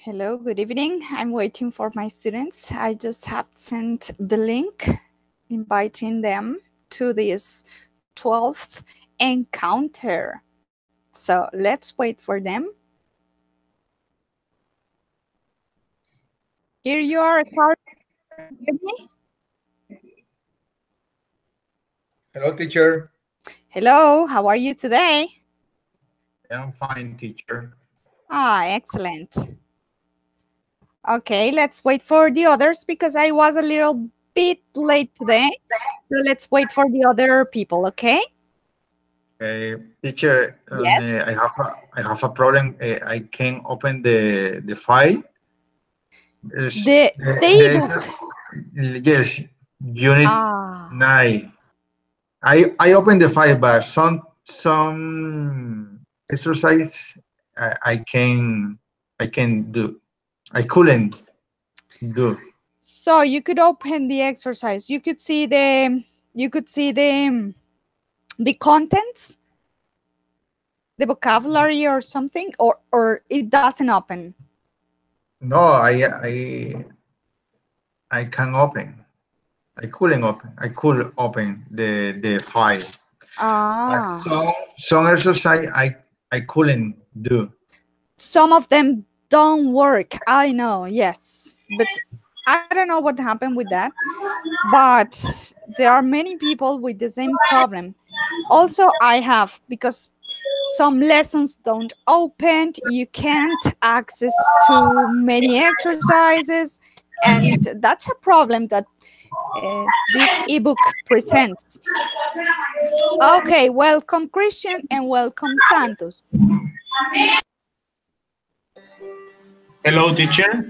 Hello, good evening. I'm waiting for my students. I just have sent the link inviting them to this 12th encounter. So let's wait for them. Here you are, Carl. Hello, teacher. Hello, how are you today? I'm fine, teacher. Ah, excellent. Okay, let's wait for the others because I was a little bit late today. So let's wait for the other people, okay? Teacher, Yes. I have a problem. I can't open the file. The ebook. Yes, unit Ah. 9. I opened the file, but some exercise I can do. I couldn't do. So you could open the exercise. You could see the contents, the vocabulary or something, or it doesn't open. No, I can open. I couldn't open. I could open the file. But Ah. some exercise I couldn't do. Some of them don't work. I know, yes. But I don't know what happened with that. But there are many people with the same problem. Also, I have, because some lessons don't open, you can't access to many exercises, and that's a problem that this ebook presents. Okay, welcome Christian and welcome Santos. Hello, teacher.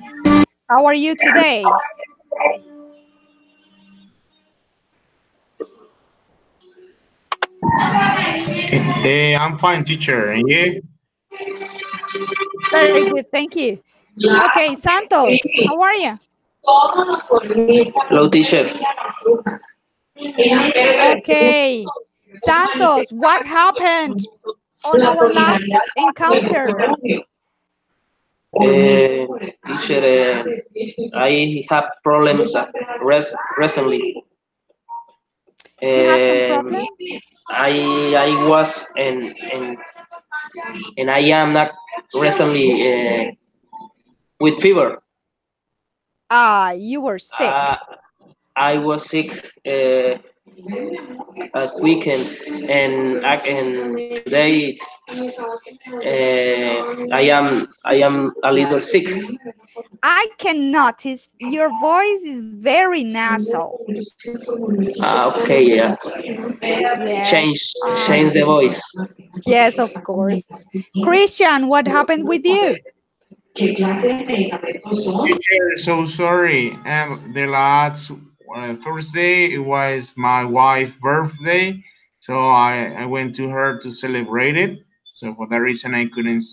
How are you today? I'm fine, teacher. And you? Very good, thank you. Okay, Santos, how are you? Hello, teacher. Okay, Santos, what happened on our last encounter? Teacher, I have problems recently. You have some Um, problems? I was and I am not recently with fever. Ah, you were Uh, sick. I was sick at weekend and today I am a little sick. I can notice your voice is very nasal. Okay, yeah. Yes. Change change the voice. Yes, of course. Christian, what happened with you? Teacher, so sorry. The last Thursday, it was my wife's birthday, so I went to her to celebrate it. So for that reason, I couldn't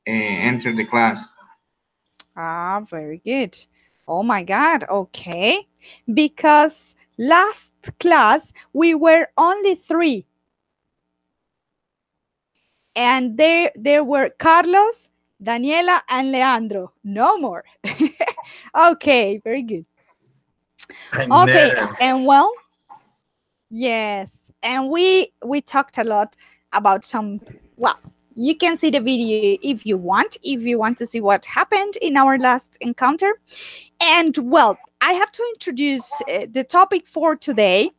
enter the class. Ah, very good. Oh my God. Okay. Because last class we were only three, and there were Carlos, Daniela, and Leandro. No more. Okay, very good. I Okay, never. and well, yes, and we talked a lot about some. Well, you can see the video if you want. If you want to see what happened in our last encounter, and well, I have to introduce the topic for today,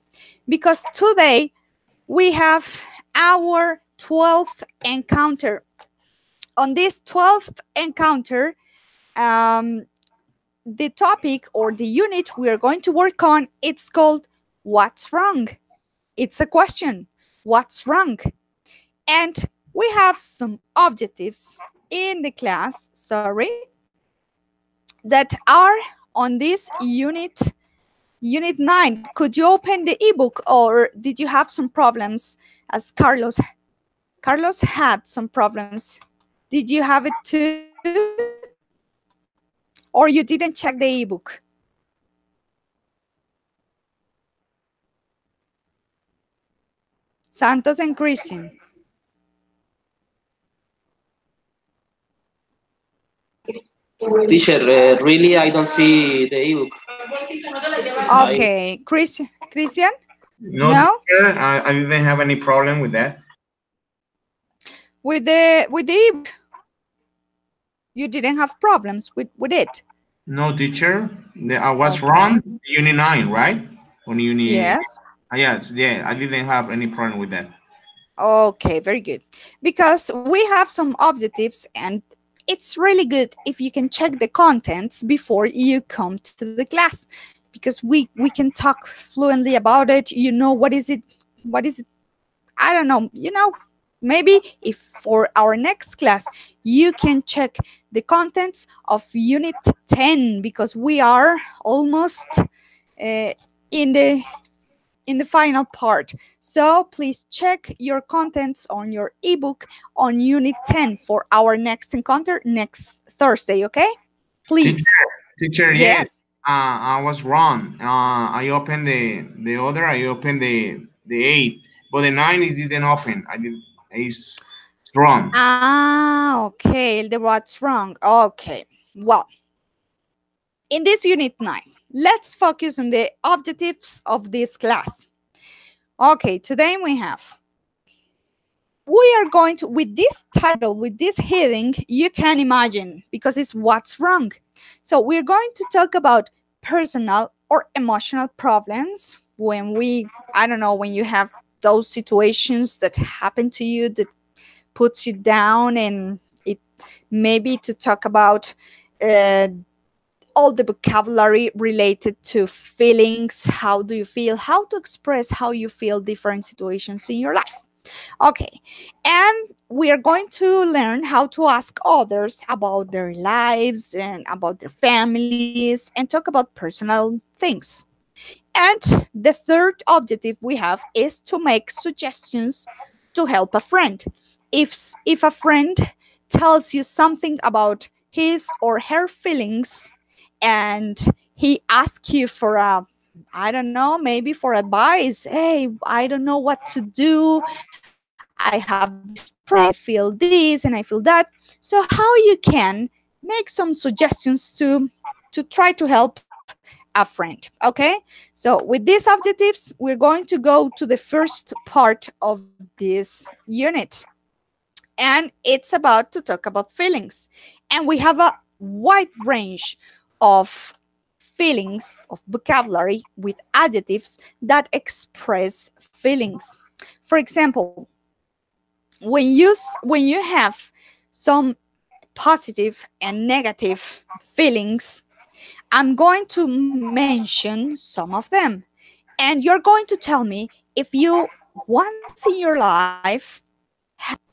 because today we have our 12th encounter. On this 12th encounter, um, the topic or the unit we are going to work on, it's called What's Wrong? It's a question. What's wrong? And we have some objectives in the class, that are on this unit 9. Could you open the ebook, or did you have some problems as Carlos had some problems? Did you have it too? Or you didn't check the ebook? Santos and Christian. Teacher, really, I don't see the ebook. I, Okay, Christian? No, No? teacher, I didn't have any problem with that. With the ebook, you didn't have problems with it. No, teacher. I was Okay. wrong. Unit 9, right? When unit, Yes. yes, yeah, I didn't have any problem with that. Okay, very good. Because we have some objectives, and it's really good if you can check the contents before you come to the class, because we can talk fluently about it. You know, what is it, I don't know, maybe if for our next class you can check the contents of unit 10, because we are almost in the final part. So please check your contents on your ebook on unit 10 for our next encounter next Thursday, okay? Teacher, Please. teacher, yes. Yes. I was wrong. I opened the other. I opened the 8, but the 9 it didn't open. I did. It's wrong. Ah, okay. The what's wrong. Okay. Well, in this unit 9, let's focus on the objectives of this class. Okay, today we are going to, with this title, with this heading, you can imagine, because it's what's wrong. So we're going to talk about personal or emotional problems when I don't know, when you have those situations that happen to you that puts you down, and it maybe to talk about uh, all the vocabulary related to feelings. How do you feel? How to express how you feel different situations in your life. Okay, and we are going to learn how to ask others about their lives and about their families and talk about personal things. And the third objective we have is to make suggestions to help a friend. If a friend tells you something about his or her feelings, and he asks you for a, I don't know, maybe for advice. Hey, I don't know what to do. I have this problem. I feel this and I feel that. So how you can make some suggestions to try to help a friend. Okay. So with these objectives, we're going to go to the first part of this unit, and it's about to talk about feelings. And we have a wide range of feelings, of vocabulary with adjectives that express feelings. For example, when you have some positive and negative feelings, I'm going to mention some of them, and you're going to tell me if you once in your life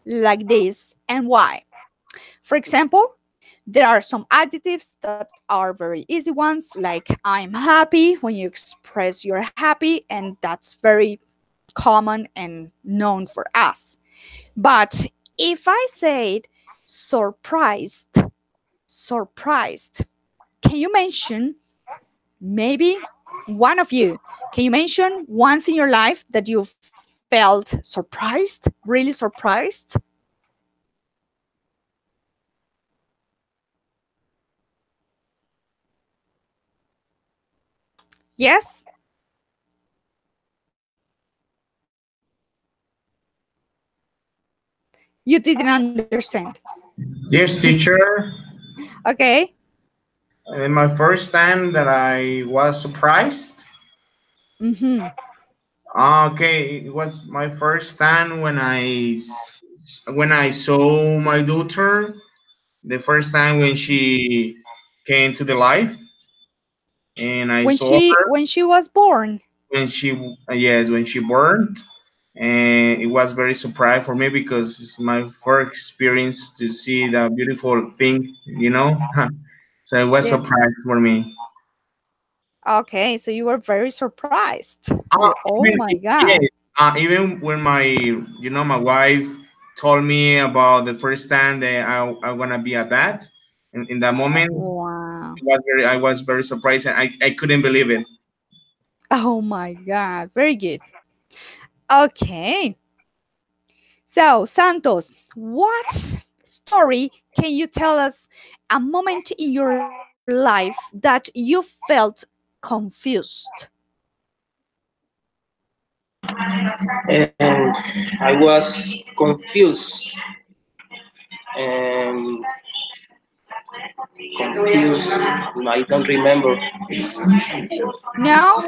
like this and why. For example, there are some adjectives that are very easy ones, like I'm happy, when you express you're happy, and that's very common and known for us. But if I said surprised, can you mention, maybe one of you, can you mention once in your life that you felt surprised, really surprised? Yes? You didn't understand. Yes, teacher. Okay. My first time that I was surprised. Mm-hmm. Okay, it was my first time when when I saw my daughter. The first time when she came to the life, and I When saw she her when she was born. when she yes, when she burned, and it was very surprise for me because it's my first experience to see the beautiful thing, you know. So it was Yes. surprise for me. Okay, so you were very surprised. Oh Even my yes, God. even when my wife told me about the first time that I wanna be a dad, in that moment, Wow. I was very surprised, and I couldn't believe it. Oh my God. Very good. Okay. So, Santos, what story, can you tell us a moment in your life that you felt confused? And I was confused. Um, Confused. I don't remember. No?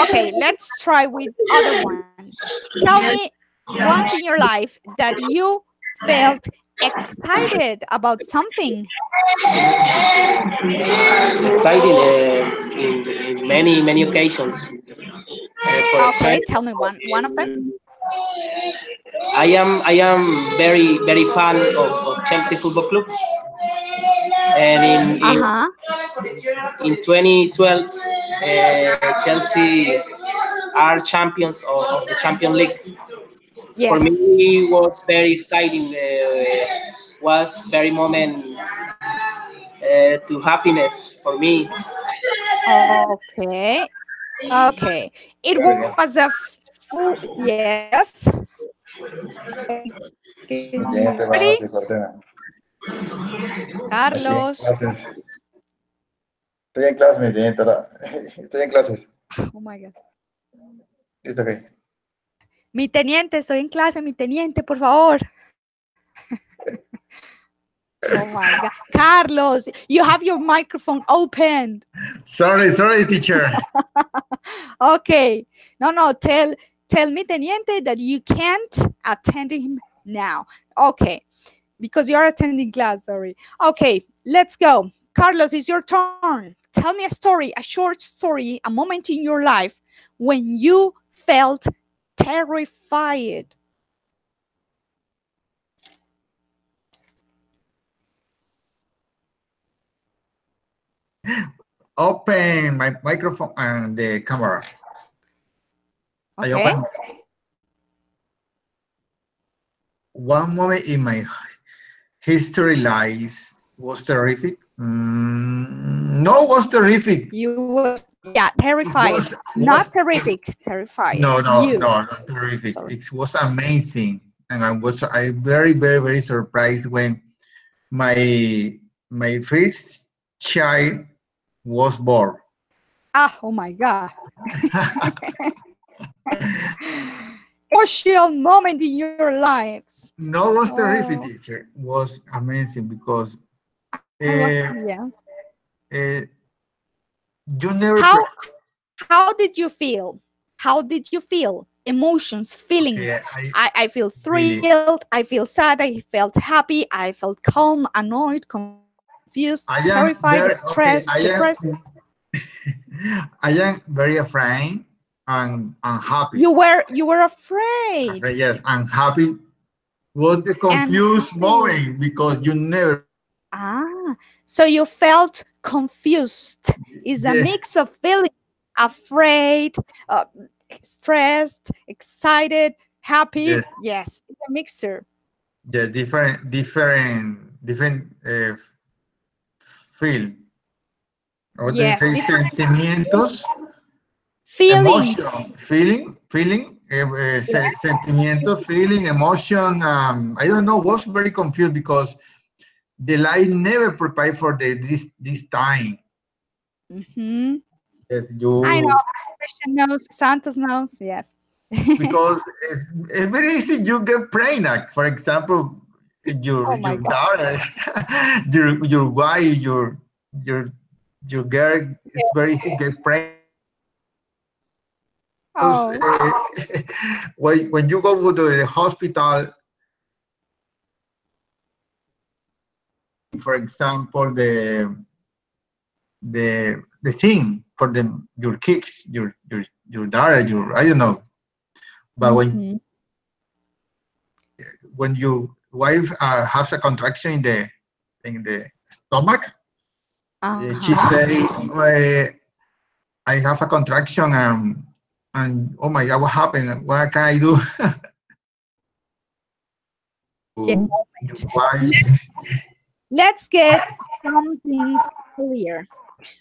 Okay, let's try with other one. Tell me once in your life that you felt excited about something. Exciting in many occasions. For Okay, tell me example, one of them. I am very fan of Chelsea Football Club, and Uh-huh. in 2012, Chelsea are champions of the Champions League. For me, Yes. it was very exciting. Was very moment to happiness for me. Okay. Okay. It Very was bien. a full, yes. Okay. Mi Ready? teniente, buenas noches, Cortena. Aquí en Carlos. clases. Estoy en clases, mi teniente. Estoy en clases. Oh my God. Listo, ok. Mi teniente, estoy en clase, mi teniente, por favor. Oh my God. Carlos, you have your microphone open. Sorry, teacher. Okay. No, tell me, teniente, that you can't attend him now. Okay. Because you're attending class, sorry. Okay, let's go. Carlos, it's your turn. Tell me a story, a short story, a moment in your life when you felt terrified. Open my microphone and the camera. I Okay. open one moment in my history lies was terrific. No, was terrific. You were, yeah, It terrified. was Not terrific, terrified. no, You. not terrific. Sorry. It was amazing, and I very surprised when my my first child was born. Ah, oh my God. Emotional moment in your lives. No, was terrific, Oh, teacher. Was amazing because I was, uh, yes. uh, you never. How did you feel? How did you feel? Emotions, feelings. Okay, I feel really. thrilled, I feel sad, I felt happy, I felt calm, annoyed, confused, terrified, I am stressed, very okay. depressed. I am very afraid and happy. You were afraid Yes, and happy was the and confused happy. moment because you never. Ah, so you felt confused. Is a Yeah, mix of feelings: afraid, uh, stressed, excited, happy. yes, Yes, it's a mixture. yeah, different feel. Or they Yes, say different sentimientos, feelings. emotion, feeling, sentimiento, feeling, emotion. I don't know. Was very confused because the light never prepared for this time. Hmm. Yes, I know. you Christian knows. Santos knows. Yes. because it's very easy. You get pregnant. For example, Oh your my God. daughter, your wife, your your girl. It's very easy to get pregnant. Because Oh. when you go to the hospital, for example, the thing for them, your kids, your daughter, your I don't know. But Hmm. when your wife has a contraction in the stomach, she Uh-huh. say, "I have a contraction, and oh my God, what happened? What can I do?" Yeah. Your wife, Let's get something clear.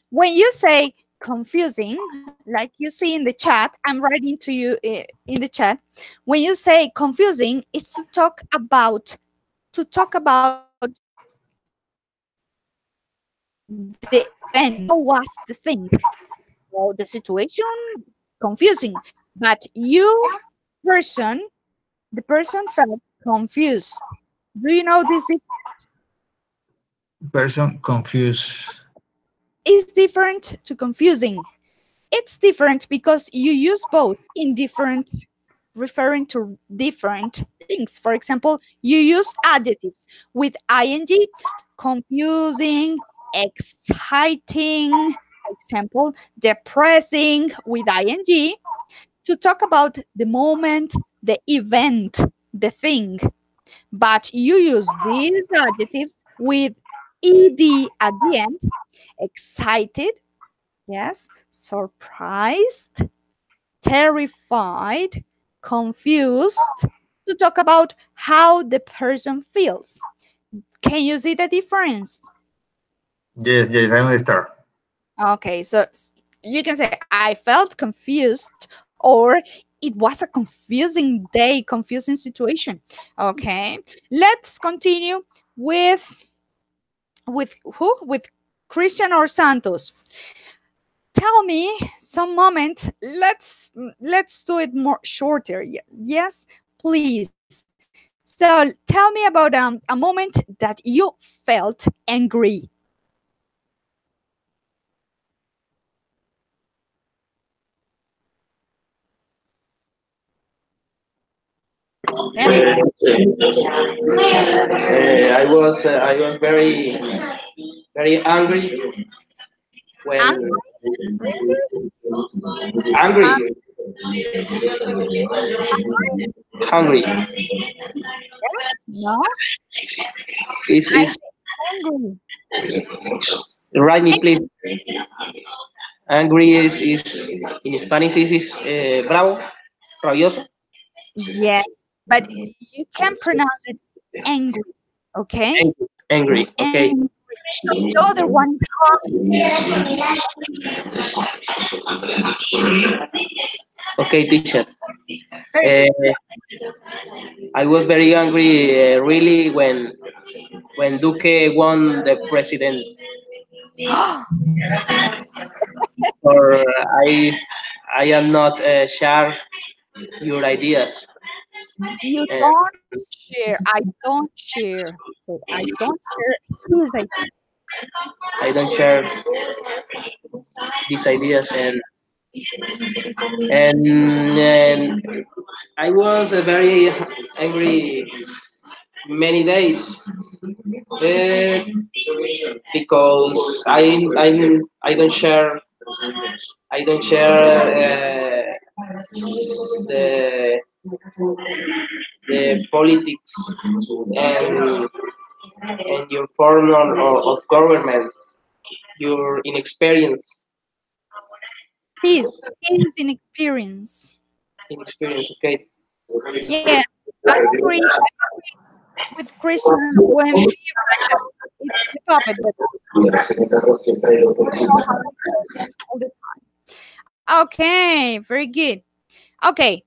When you say confusing, like you see in the chat, I'm writing to you in the chat. When you say confusing, it's to talk about the event, how was the thing, or the situation, confusing. But you person, the person felt confused. Do you know this? Person confused. Is different to confusing. It's different because you use both in different, referring to different things. For example, you use adjectives with ing, confusing, exciting, for example, depressing with ing, to talk about the moment, the event, the thing. But you use these adjectives with ed at the end, excited, yes, surprised, terrified, confused, to talk about how the person feels. Can you see the difference? Yes, yes, I understand. Okay, so you can say, I felt confused, or it was a confusing day, confusing situation. Okay, let's continue with who? With Christian or Santos. Tell me some moment. Let's do it more shorter. Yes, please. So tell me about a moment that you felt angry. Yeah, I was very angry when angry, really? Uh, angry, hungry. yes, no, Is I is angry. write me please. Angry. Angry is in Spanish is bravo, rabioso. Yes, but you can pronounce it angry. Okay, Angry. Angry. Okay. angry. The other one is Okay, teacher. very Uh, I was very angry really when Duque won the president, good. or I am not share your ideas, You and don't share. I don't share. So I don't share his idea. I don't share these ideas, and I was very angry many days because I don't share the politics and your form of government, your inexperience, His inexperience. Okay, Yes, I agree. I agree with Christian when he writes that it's the puppet, but we know how it works all the time. Okay, very good. Okay,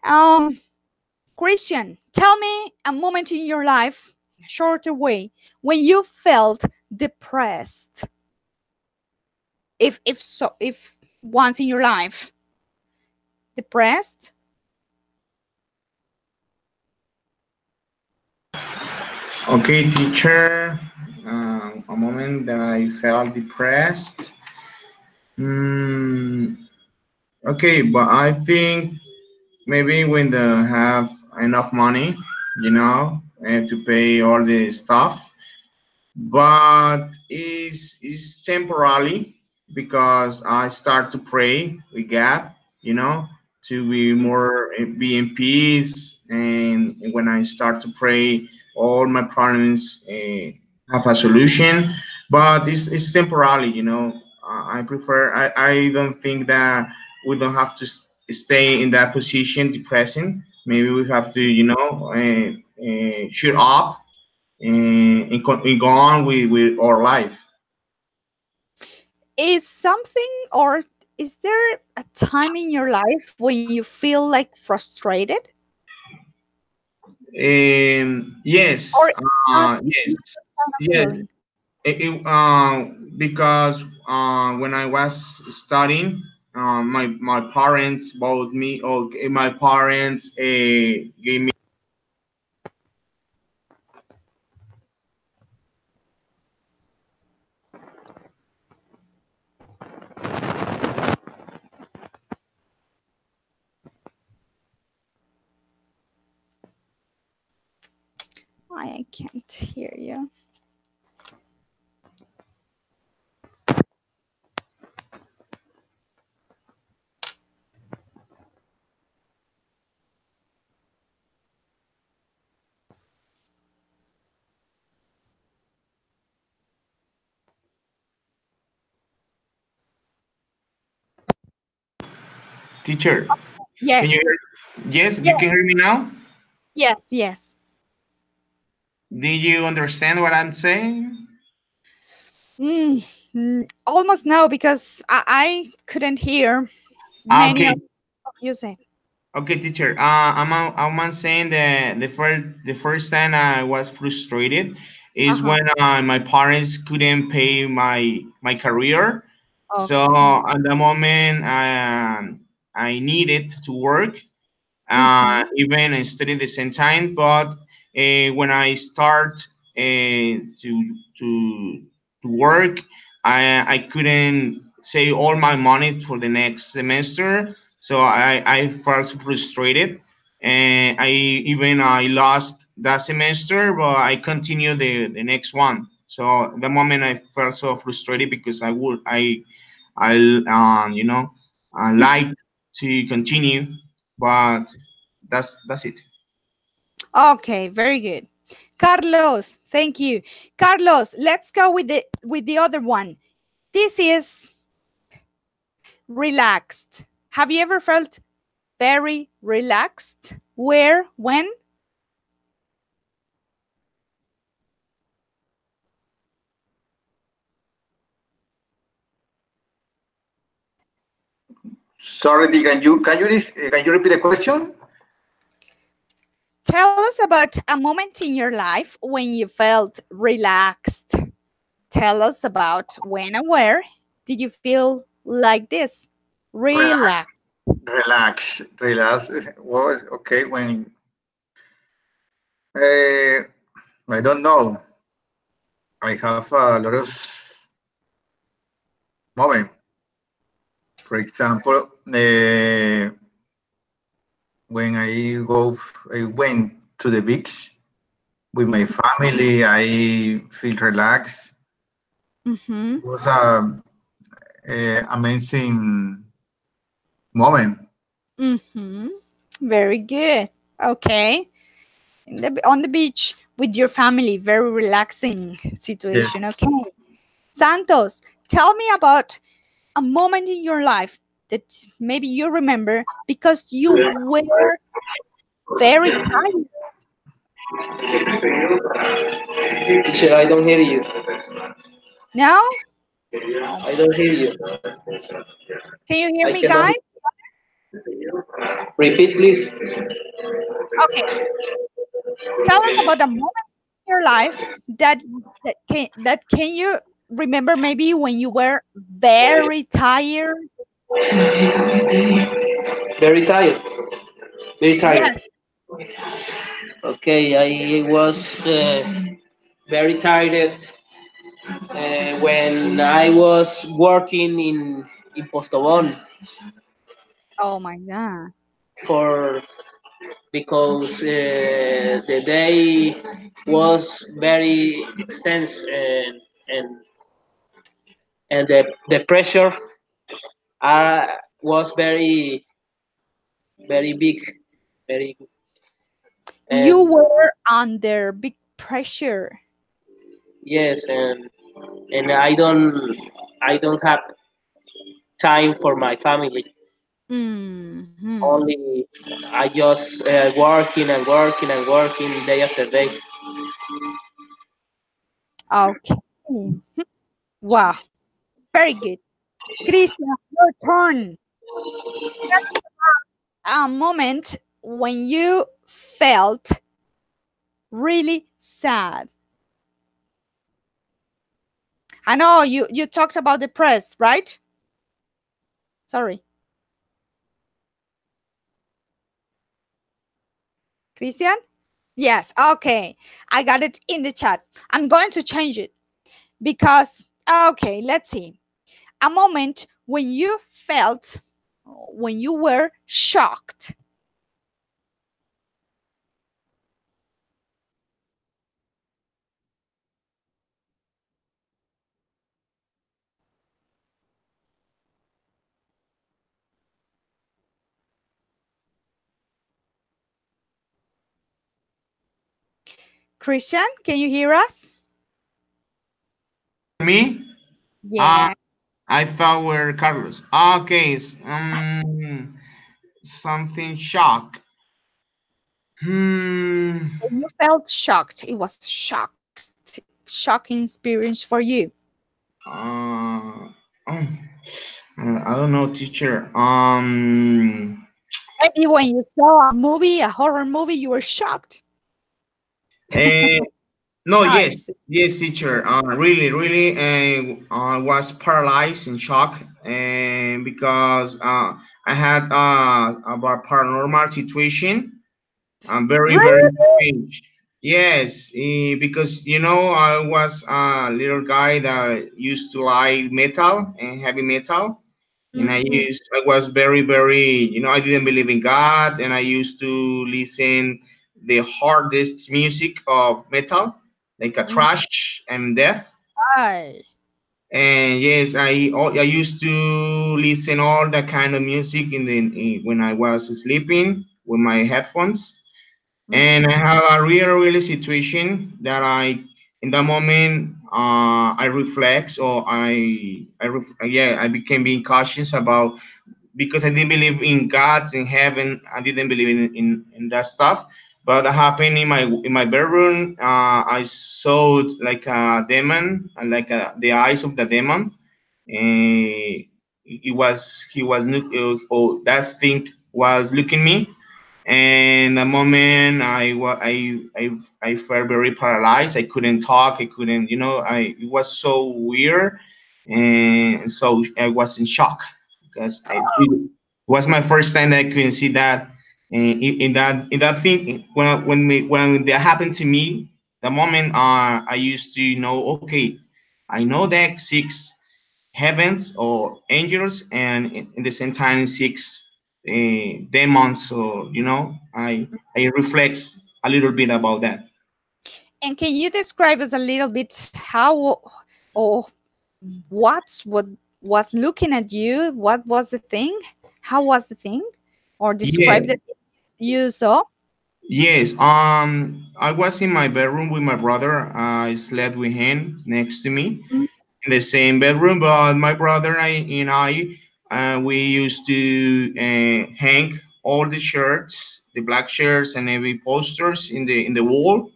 um, Christian, tell me a moment in your life, shorter way, when you felt depressed. If so, if once in your life, depressed. Okay, teacher. A moment that I felt depressed. Mm, okay, but I think maybe when they have enough money, to pay all the stuff, but is temporarily because I start to pray with God, to be more be in peace, and when I start to pray, all my problems have a solution. But it's temporarily, I prefer. I don't think that we don't have to stay in that position, depressing. Maybe we have to, shoot up and go on with our life. Is something, or is there a time in your life when you feel like frustrated, or Yes, not? It's yes, not a yes, feeling. Because when I was studying, my parents bought me, or my parents gave me. I can't hear you. Teacher, can you? Yes. Yes, you Yes. can hear me now. Yes. Yes. Did you understand what I'm saying? Almost no, because I couldn't hear many Okay, of you said. okay, teacher. I'm saying that the first time I was frustrated is Uh-huh. when my parents couldn't pay my career. So Okay. at the moment, I needed to work, Mm-hmm. even and study at the same time. But when I start to work, I couldn't save all my money for the next semester, so I felt frustrated, and I lost that semester, but I continued the next one. So the moment I felt so frustrated because I like to continue, but that's it. Okay, very good. Carlos, thank you. Carlos, let's go with the other one. This is relaxed. Have you ever felt very relaxed? Where? When? Sorry, can you repeat the question? Tell us about a moment in your life when you felt relaxed. Tell us about when and where did you feel like this? Relax, Relax. relax. Well, okay, when uh, I don't know, I have a lot of moment. For example, when I went to the beach with my family. I feel relaxed. Mm-hmm. It was a amazing moment. Mm-hmm. Very good. Okay. On the beach with your family, very relaxing Yes. situation. Okay. Santos, tell me about a moment in your life that maybe you remember because you were very tired. Teacher, I don't hear you. No? Oh I my. don't hear you. Can you hear I me, cannot guys? repeat, please. Okay. Tell us about a moment in your life that can you remember maybe when you were very tired? Very tired. Very tired. Yes. Okay, I was very tired when I was working in Postobon Oh my god. for because the day was very extensive and and the pressure uh, was very big, very You and were under big pressure. yes and I don't have time for my family. Hmm. Only I just working and working and working day after day. Okay. Wow. Very good. Christian, your turn. A moment when you felt really sad. I know you talked about the press, right? Sorry, Christian. Yes, okay. I got it in the chat. I'm going to change it because okay, let's see. A moment when you felt when you were shocked. Christian, can you hear us? Me? Uh, Yeah. I thought we're Carlos. Okay, something shock. Hmm. When you felt shocked, it was shocking experience for you. Oh, I don't know, teacher. Maybe when you saw a movie, a horror movie, you were shocked. eh, no, I yes, see. yes, teacher. Really, really, I was paralyzed in shock, and because I had about paranormal situation. I'm very, very Really? strange. Yes, because I was a little guy that used to like metal and heavy metal, and Hmm. I was very, very, I didn't believe in God, and I used to listen the hardest music of metal, like a trash and death. I. And yes, I used to listen all that kind of music when I was sleeping with my headphones. And I Mhm. have a really situation that in that moment, I reflect, or yeah, I became being cautious about, because I didn't believe in God, in heaven. I didn't believe in that stuff. But that happened in my bedroom. I saw like a demon, like the eyes of the demon. And it was he was oh, that thing was looking me. And the moment I felt very paralyzed. I couldn't talk. I couldn't, it was so weird. And so I was in shock, because it was my first time that I couldn't see that. And in that thing, when that happened to me, the moment I used to know, okay, I know that six heavens or angels, and in the same time six demons. So I reflect a little bit about that. And can you describe us a little bit how or what was looking at you? What was the thing? How was the thing? Or Yeah. describe the thing you saw? Yes. I was in my bedroom with my brother. I slept with him next to me Mm. in the same bedroom. But my brother we used to hang all the shirts, the black shirts, and every posters in the wall,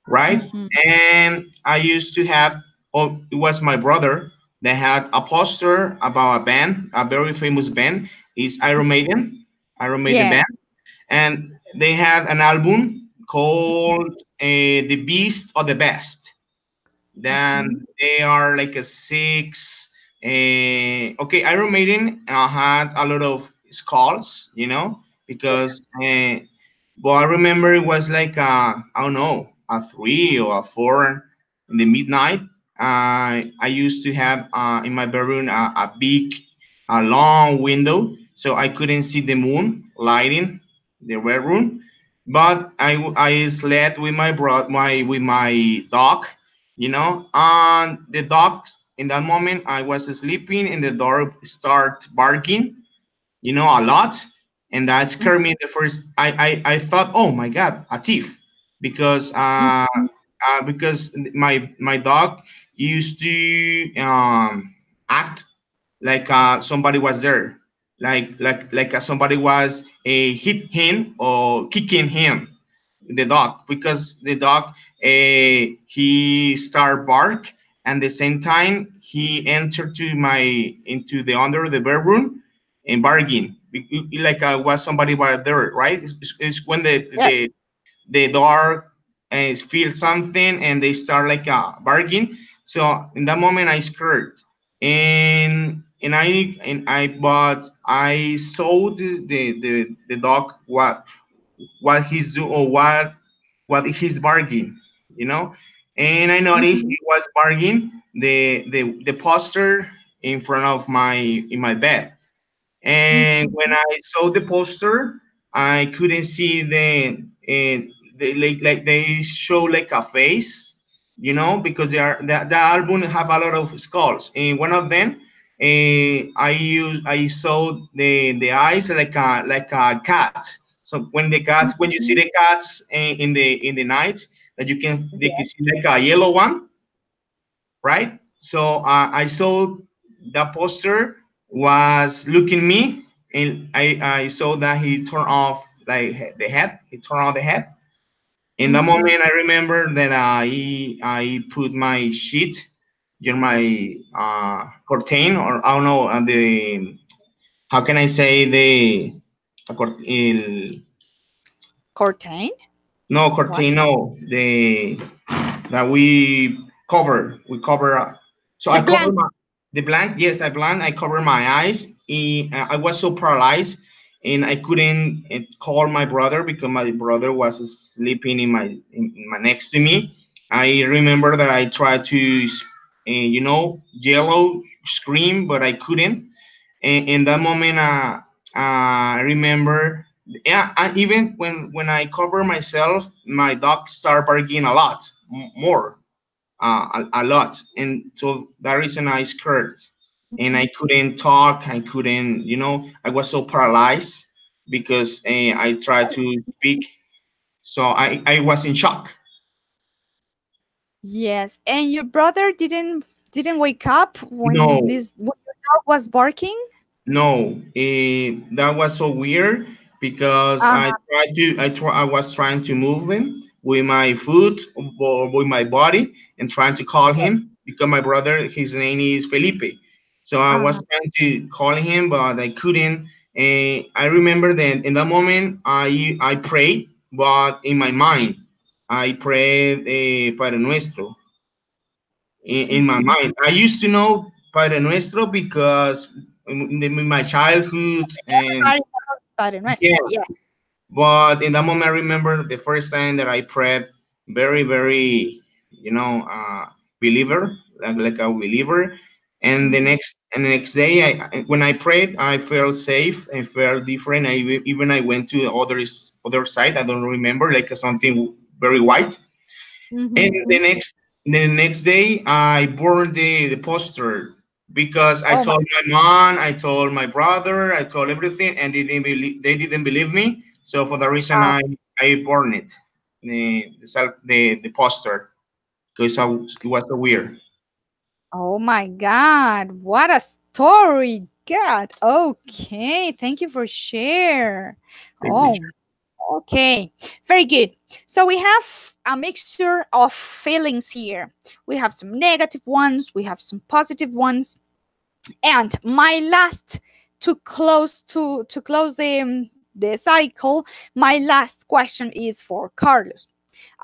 right? Mhm. And I used to have, oh, it was my brother that had a poster about a band, a very famous band, is Iron Maiden Yeah. band, and they had an album called "The Beast of the Best." Mhm. Then they are like a six. Okay, Iron Maiden had a lot of skulls, because Yes. well, I remember it was like I don't know, a 3 or a 4 in the midnight. I used to have in my bedroom a big, a long window, so I couldn't see the moon lighting the bedroom. But I slept with my dog, and the dog, in that moment I was sleeping, and the dog start barking, a lot. And that scared me. The first, I thought, oh my god, a thief, because Mhm. my dog used to act like somebody was there, like somebody was hit him or kicking him, the dog, because the dog he start bark, and the same time he entered into the under the bedroom and bargain, like was somebody was there, right? It's when Yep. the dog feel something, and they start like bargain. So in that moment, I scared, I saw the dog what he's do or what he's bargaining, you know, and I noticed Mm-hmm. he was bargaining the poster in front of my bed. And when Mm-hmm. I saw the poster, I couldn't see the like they show like a face, you know, because the album have a lot of skulls. And one of them, I saw the eyes like a cat. So when you see Mm-hmm. the cats in the night, that they can Yes. see like a yellow one, right? So I saw that poster was looking me, and I saw that he turned off like the head. He turned off the head. In that Mm-hmm. moment, I remember that I put my sheet, my curtain, or I don't know, the how can I say a Cortain? no What? curtain, no, the that we cover so The I cover blanket. my the blank, yes, I cover my eyes. I was so paralyzed, and I couldn't call my brother because my brother was sleeping in my next to me. I remember that I tried to yellow scream, but I couldn't. And in that moment, I remember, yeah, even when I cover myself, my dog start barking a lot more, a lot, and so that reason I scared, and I couldn't talk. I couldn't, I was so paralyzed because I tried to speak, so I was in shock. Yes. And your brother didn't wake up No, when your dog was barking? no, that was so weird because Uh, I was trying to move him with my foot or with my body and trying to call him because my brother, his name is Felipe. So I was uh, trying to call him, but I couldn't. I remember that in that moment I prayed, but in my mind I prayed Padre Nuestro in my mhm. mind. I used to know Padre Nuestro because in my childhood, and Everybody knows Padre yeah, Nuestro. Yeah. but in that moment, I remember the first time that I prayed very, very, believer, like a believer. And Mhm. the next day, when I prayed, I felt safe and felt different. Even I went to the other side. I don't remember, like something very white. And Mhm. the next day, I burned the poster because I Oh my. told my mom, I told my brother, I told everything, and they didn't believe me. So for that reason, Uh, I burned it, the poster, because it was so weird. oh my God. What a story. God. Okay. Thank you for share. Privilege. Oh, okay. Very good. So we have a mixture of feelings here. We have some negative ones, we have some positive ones. And my last to close the cycle, my last question is for Carlos.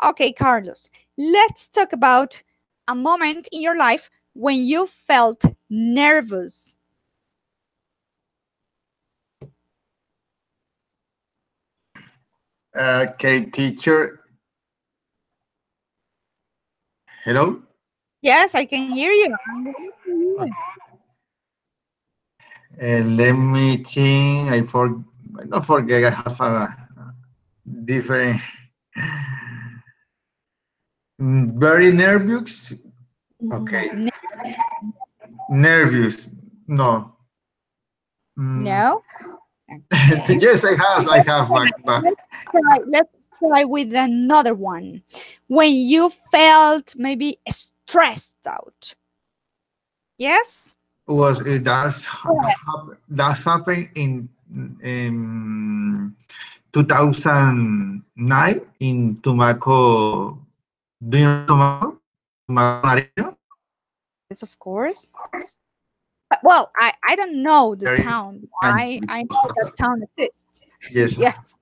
Okay, Carlos, let's talk about a moment in your life when you felt nervous. Okay, teacher. Hello. Yes, I can hear you. I'm waiting for Okay. you. Let me think. I don't forget. I have a different. Very nervous. Okay. Mhm. Nervous. No. Mm, No? Okay. yes, I have. I have. But Let's try with another one. When you felt maybe stressed out. Yes? was that's happened in 2009 in Tumaco. Do you know Tumaco? Tumaco Nariño? Yes, of course. Well, I don't know the Very town. I because know that town exists. yes, Yes.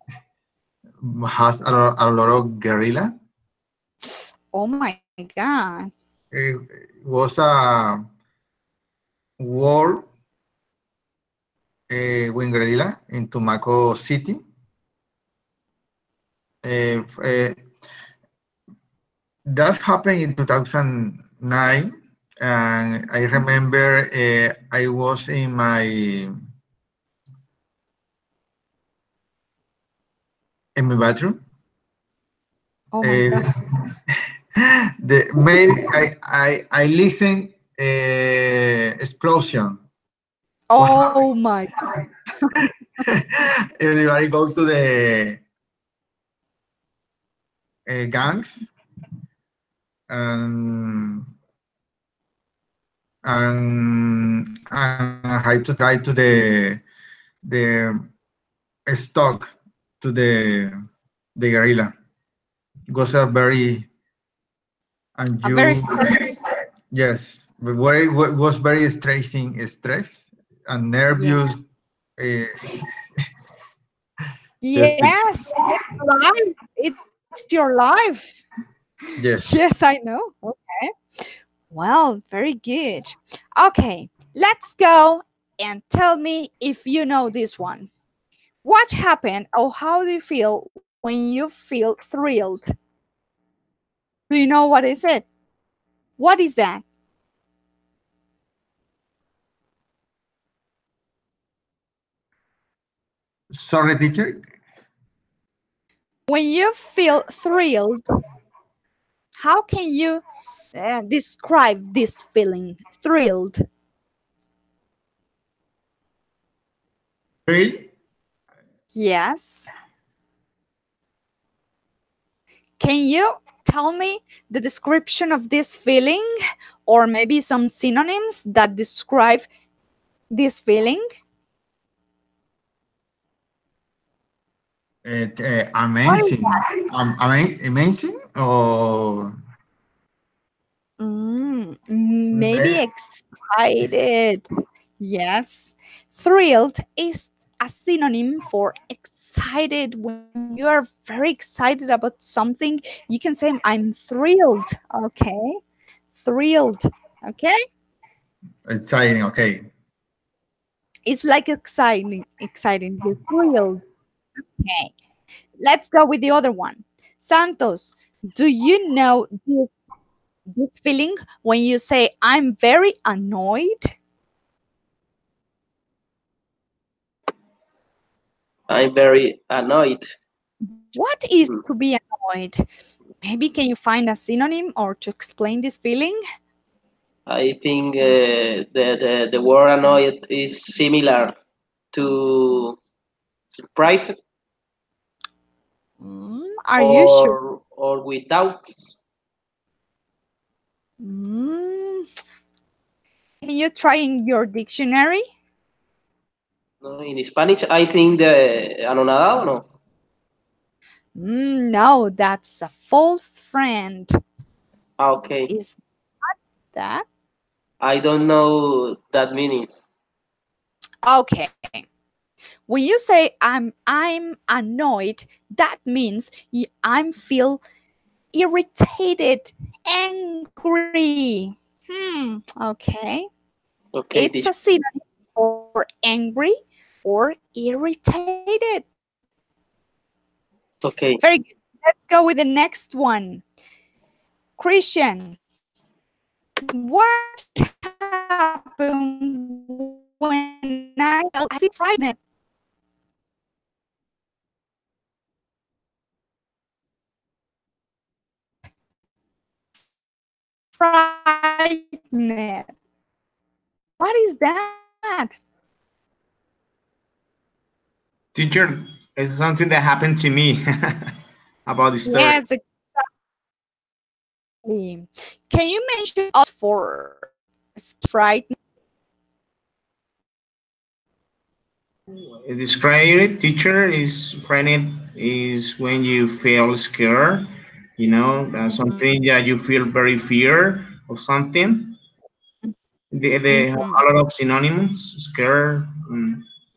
has a lot of guerrilla. Oh my God. it was a war with guerrilla in Tumaco City. That happened in 2009, and I remember I was in my bathroom. Oh my Uh, God. the maybe I listen explosion. What Oh happened? my. Everybody go to the gangs and and I had to try to the stock to the guerrilla. It was a very and A very you stressful. yes, but was very stress and Yeah. nervous. Uh, yes, teacher. Yes, it's life. It's your life. Yes, Yes. I know. Okay. Well, very good. Okay, let's go and tell me if you know this one. What happened or how do you feel when you feel thrilled? Do you know what is it? What is that? Sorry, teacher. When you feel thrilled, how can you describe this feeling? Thrilled. Thrill. Yes. Can you tell me the description of this feeling or maybe some synonyms that describe this feeling? What is Amazing. Amazing. Or maybe ve- excited. Yes. Thrilled is a synonym for excited. When you are very excited about something, you can say, I'm thrilled. Okay. Thrilled. Okay. exciting. Okay. It's like exciting. Exciting. You're thrilled. Okay. Let's go with the other one. Santos, do you know this feeling when you say, I'm very annoyed? I'm very annoyed. What is Hmm. to be annoyed? Maybe can you find a synonym or to explain this feeling? I think the word annoyed is similar to surprised Are you sure? or with doubts. Mm, can you try in your dictionary? No, in Spanish, I think the anonadado, no. No, that's a false friend. Ah, okay. Is that? I don't know that meaning. Okay. When you say I'm annoyed, that means I'm feel irritated, angry. Okay. It's Okay, a this synonym for angry or irritated. Very good. okay. Let's go with the next one. Christian, what happened when I tell I feel frightened? Frightened. What is that? Teacher, it's something that happened to me about the story. Yes, exactly. Can you mention for frightened? Describe it, teacher, is frightened is when you feel scared, that's something that you feel very fear of something. They have Mm-hmm. a lot of synonyms, scared.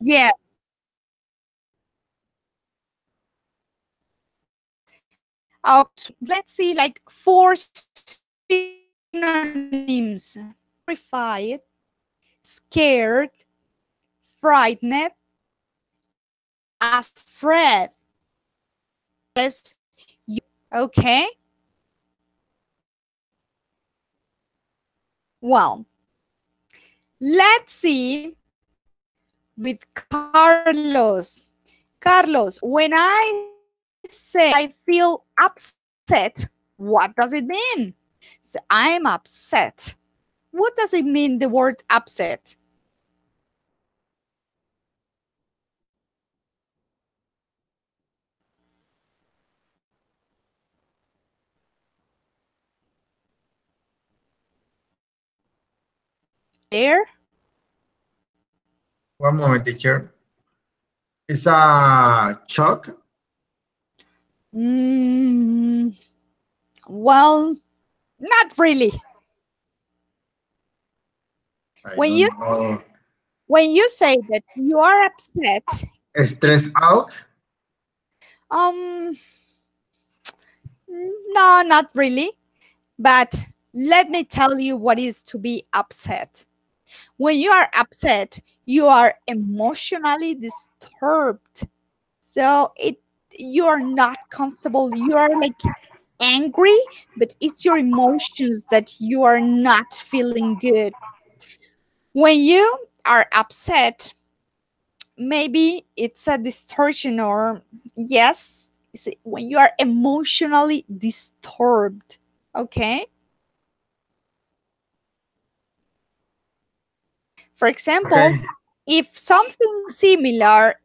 Yeah. Okay, let's see like four synonyms Synonyms: terrified, scared, frightened, afraid. Press okay. Well, let's see with Carlos. Carlos, when I say I feel upset, what does it mean? So I'm upset. What does it mean, the word upset? There? One moment, teacher. It's a shock. Mm, well, not really. I When you don't know. when you say that you are upset, Stress out. um, no, not really. But let me tell you what is to be upset. When you are upset, you are emotionally disturbed. So you are not comfortable. You are like angry, but it's your emotions that you are not feeling good. When you are upset, maybe it's a distortion, or yes, when you are emotionally disturbed. Okay. For example, Okay. if something similar,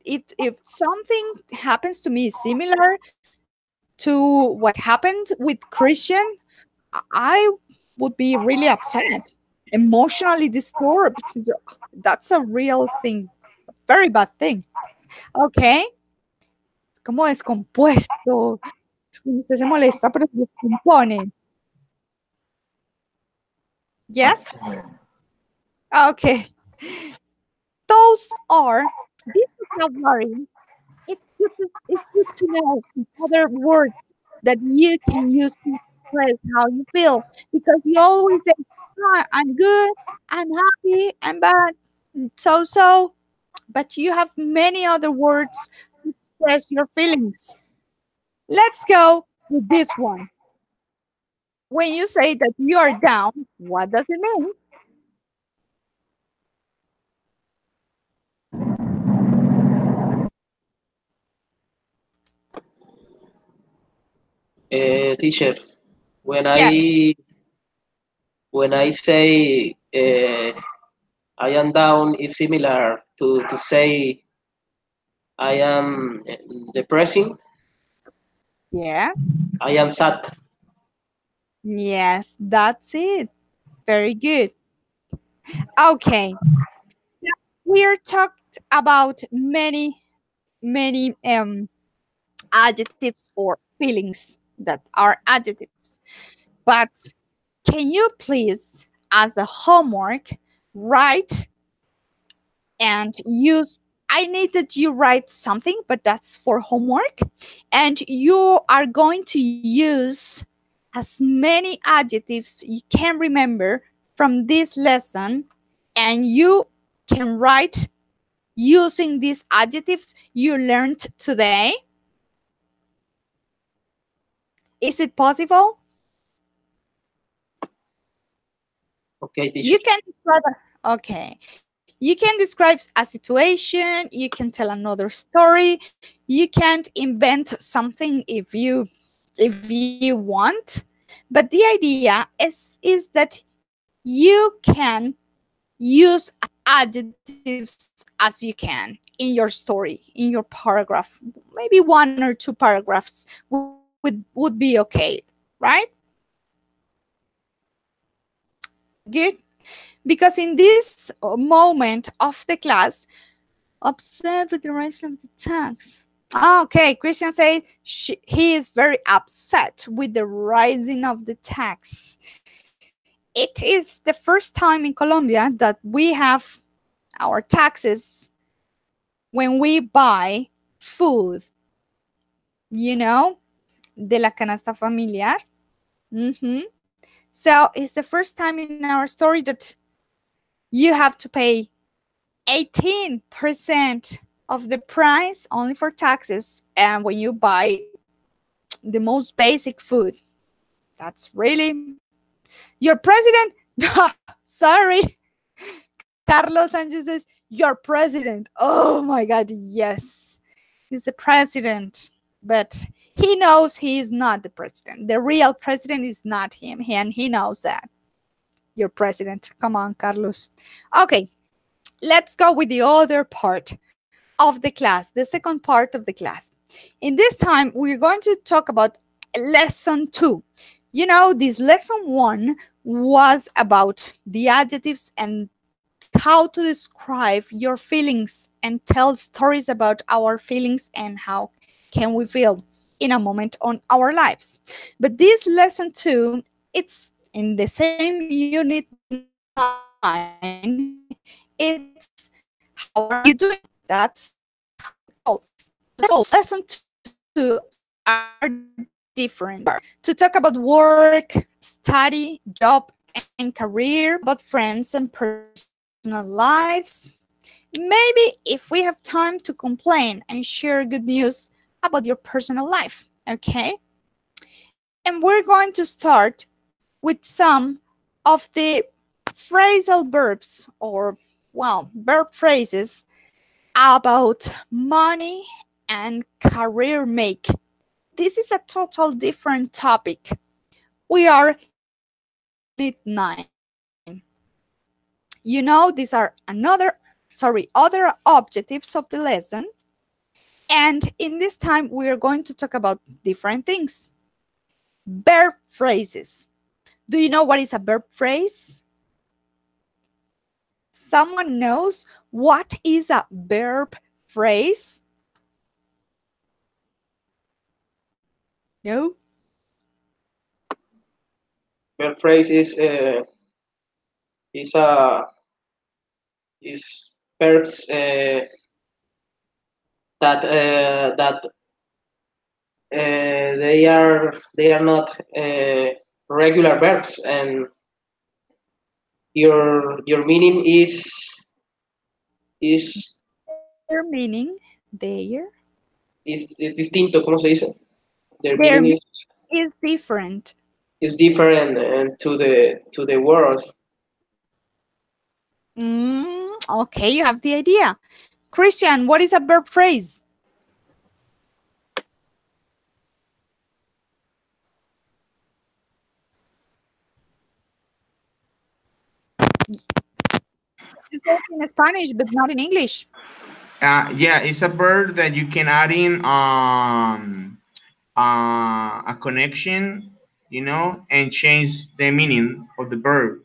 if something happens to me similar to what happened with Christian, I would be really upset, emotionally disturbed. That's a real thing, very bad thing. Okay, es como descompuesto. Es como usted se molesta, pero se descompone. Yes. Okay. Okay. Those are this vocabulary. It's good to know some other words that you can use to express how you feel, because you always say, "Ah, I'm good, I'm happy, I'm bad, so," but you have many other words to express your feelings. Let's go with this one. When you say that you are down, what does it mean? Teacher, when Yes, I say I am down, it's similar to say I am depressing. yes, I am sad. yes, that's it. Very good. Okay. We're talked about many adjectives or feelings that are adjectives, but can you please, as a homework, write and use, I need that you write something, but that's for homework, and you are going to use as many adjectives you can remember from this lesson, and you can write using these adjectives you learned today. Is it possible? Okay, teacher. You can describe okay. You can describe a situation, you can tell another story, you can't invent something if you want. But the idea is that you can use adjectives as you can in your story, in your paragraph. Maybe one or two paragraphs would be okay, right? Good. Because in this moment of the class, upset with the rise of the tax. Okay, Christian said he is very upset with the rising of the tax. It is the first time in Colombia that we have our taxes when we buy food, you know, de la canasta familiar. Mhm. So it's the first time in our story that you have to pay 18% of the price only for taxes. And when you buy the most basic food, that's really your president. Sorry. Carlos Sanchez says, your president. Oh my God, yes. He's the president. But he knows he is not the president. The real president is not him. And he knows that. Your president. Come on, Carlos. Okay, let's go with the other part of the class, the second part of the class. In this time, we're going to talk about lesson 2. You know, this lesson 1 was about the adjectives and how to describe your feelings and tell stories about our feelings and how can we feel in a moment on our lives. But this lesson 2, it's in the same unit 9. It's how are you doing? That's how it goes. Lesson 2 are different. To talk about work, study, job, and career, about friends and personal lives. Maybe if we have time to complain and share good news about your personal life, okay? And we're going to start with some of the phrasal verbs or, well, verb phrases about money and career make. This is a total different topic. We are in unit 9. You know, these are other objectives of the lesson. And in this time, we are going to talk about different things. Verb phrases. Do you know what is a verb phrase? Someone knows what is a verb phrase? No? Verb phrase is a is verbs that they are not regular verbs, and your meaning is Their meaning, their, is distinto. ¿Cómo se dice? Their their meaning meaning is different. is different and to the word. Okay, you have the idea. Christian, what is a verb phrase? You say it in Spanish, but not in English. Yeah, it's a verb that you can add in a connection, and change the meaning of the verb,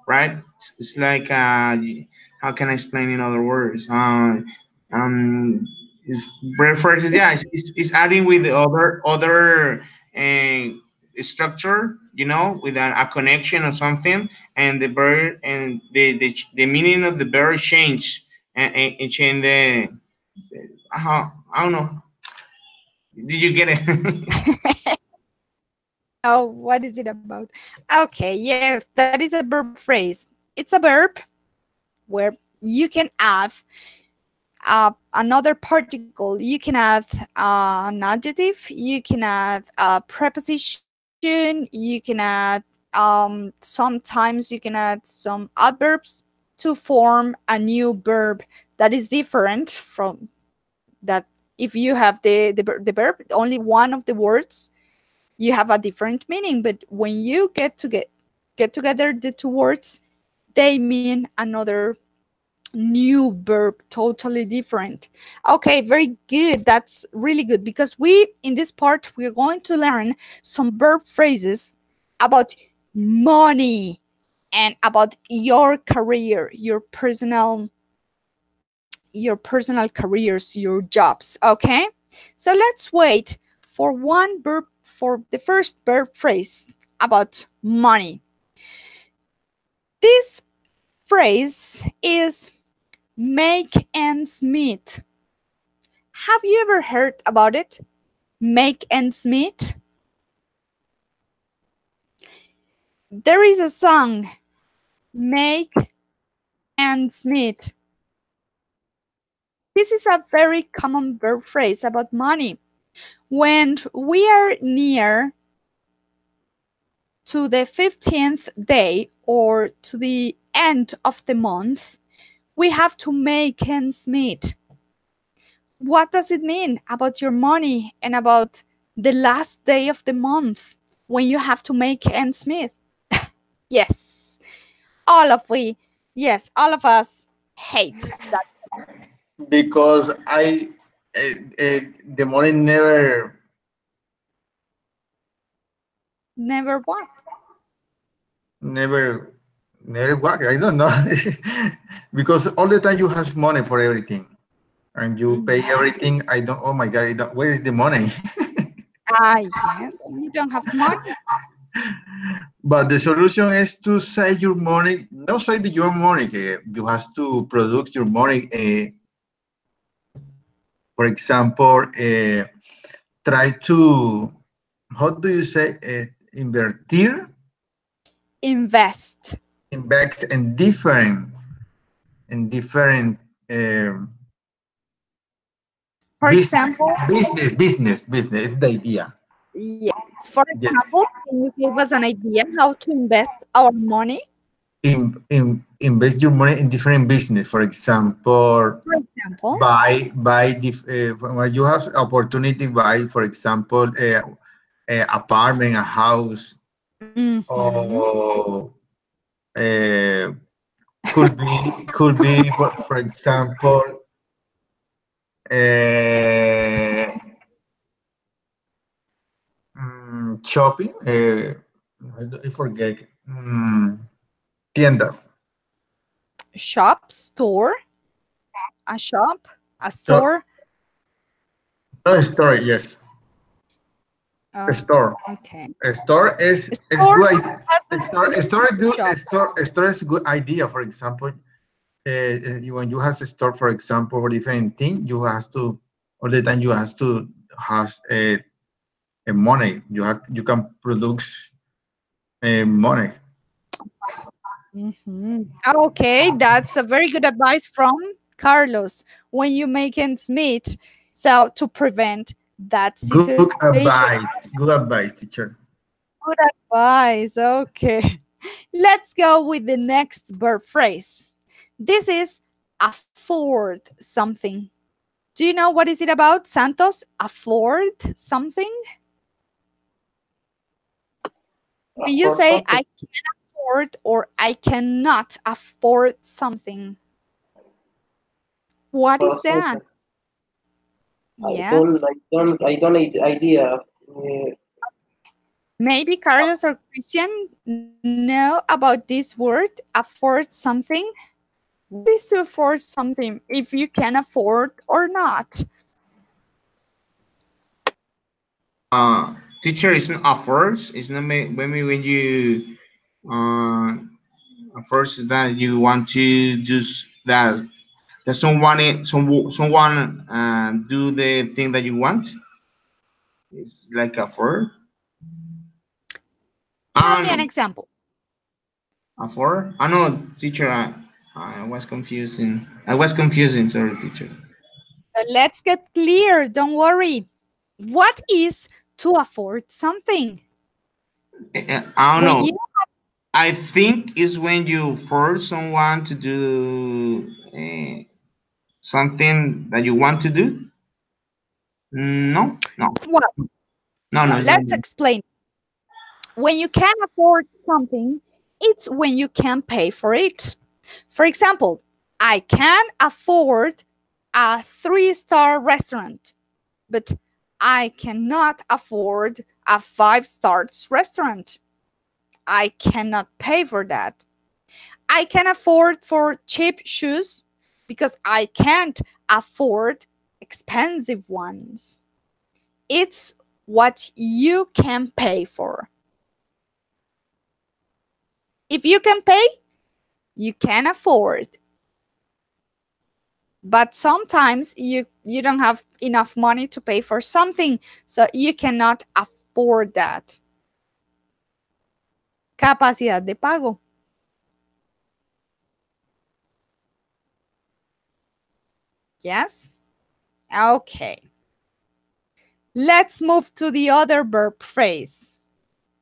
right? It's like how can I explain in other words? Um, it's references. Yeah, it's adding with the other structure, with a connection or something, and the verb and the meaning of the verb change and change I don't know. Did you get it? Oh, what is it about? Okay, yes, that is a verb phrase. It's a verb where you can add another particle. You can add an adjective. You can add a preposition. You can add sometimes you can add some adverbs to form a new verb that is different from that. If you have the verb, only one of the words, you have a different meaning. But when you get together the two words, they mean another new verb, totally different. Okay, very good. That's really good, because we in this part we're going to learn some verb phrases about money and about your career, your personal careers, your jobs. Okay, so let's wait for the first verb phrase about money. This phrase is make ends meet. Have you ever heard about it? Make ends meet? There is a song, Make ends meet. This is a very common verb phrase about money. When we are near to the 15th day or to the end of the month, we have to make ends meet. What does it mean about your money and about the last day of the month when you have to make ends meet? Yes, all of us hate that. Because the money Never what? never never work. I don't know. Because all the time you have money for everything and you pay Mhm. everything. I don't. Oh my God! Where is the money? Yes, and you don't have money. But the solution is to save your money. Not save your money. You have to produce your money. For example, try to, how do you say, invertir, Invest. invest in different um, For business, example, business is the idea. yes. For Yes, example, can you give us an idea how to invest our money? invest your money in different business. For example, For example, when you have opportunity buy, for example, a apartment, a house, mm-hmm. or uh, could be for example, uh, shopping. I forget. Tienda. Shop, store, a shop, a So, store. store, yes, a store. Okay. A store is Store good. has A the store same a meaning store as do a shop. store a store is a good idea. For example, when you have a store, for example, for different thing, you have to all the time you have to has a money. You can produce money. Mhm. Okay, that's a very good advice from Carlos when you make ends meet. So to prevent that situation. Good advice, teacher. Good advice. Okay. Let's go with the next verb phrase. This is afford something. Do you know what is it about, Santos? Afford something? When you For say something. I can afford or I cannot afford something, what For is that? something. Yes. I don't idea. Maybe Carlos or Christian know about this word, afford something. What is to afford something if you can afford or not? Teacher is not efforts. It's not maybe when you first that you want to do that someone do the thing that you want. It's like effort. Tell I me an don't know. example. Effort. I know, teacher. I was confusing. I was confusing. Sorry, teacher. So let's get clear. Don't worry. What is to afford something? I don't When know. you I think is when you force someone to do something that you want to do. No, no, well, no, no. no, It's not. let's explain. When you can afford something, it's when you can pay for it. For example, I can afford a 3-star restaurant, but I cannot afford a 5 stars restaurant. I cannot pay for that. I can afford for cheap shoes because I can't afford expensive ones. It's what you can pay for. If you can pay, you can afford. But sometimes you don't have enough money to pay for something, so you cannot afford that. Capacidad de pago. Yes? Okay. Let's move to the other verb phrase.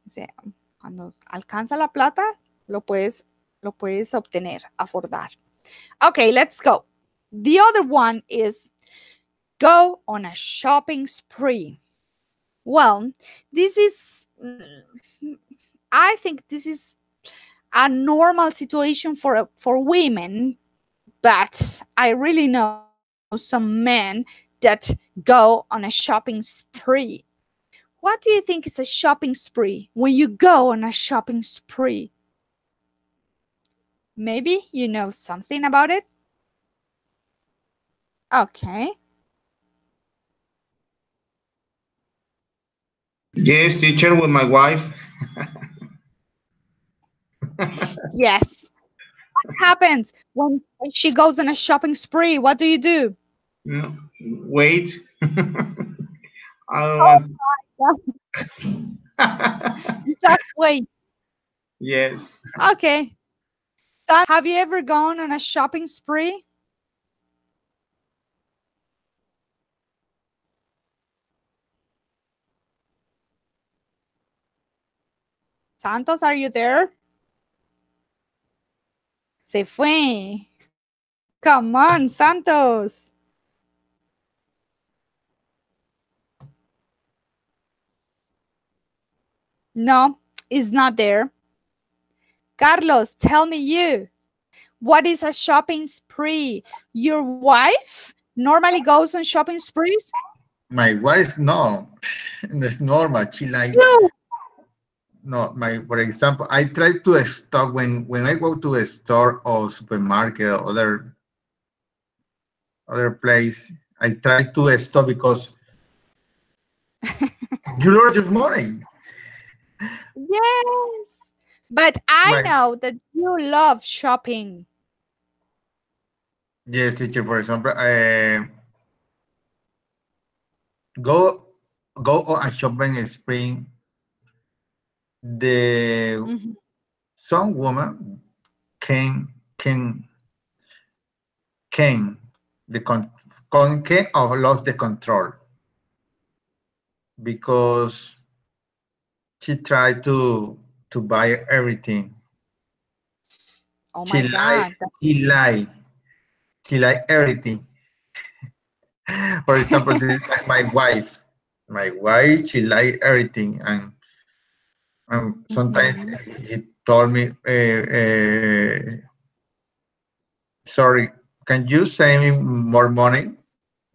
O sea, cuando alcanza la plata, lo puedes obtener, afordar. Okay, let's go. The other one is go on a shopping spree. Well, this is, I think this is a normal situation for women, but I really know some men that go on a shopping spree. What do you think is a shopping spree when you go on a shopping spree? Maybe you know something about it? Okay. Yes, teacher, with my wife. Yes. What happens when she goes on a shopping spree? What do you do? No, wait. I don't Well, want. you just wait. Yes. Okay. Have you ever gone on a shopping spree? Santos, are you there? Se fue. Come on, Santos. No, it's not there. Carlos, tell me you. What is a shopping spree? Your wife normally goes on shopping sprees? My wife, no, it's normal. She like You. no. My for example, I try to stock when I go to a store or supermarket or other place. I try to stop because you lose your money. Yes. But I My know that you love shopping. yes, teacher. For example, go go on a shopping spree. The Mhm. some woman can can can or lost the control because she tried to buy everything. Oh She my lie, God. she lie, she lie everything. For example, this is like my wife. My wife, she lie everything, and sometimes Mhm. he told me, "Sorry, can you send me more money?"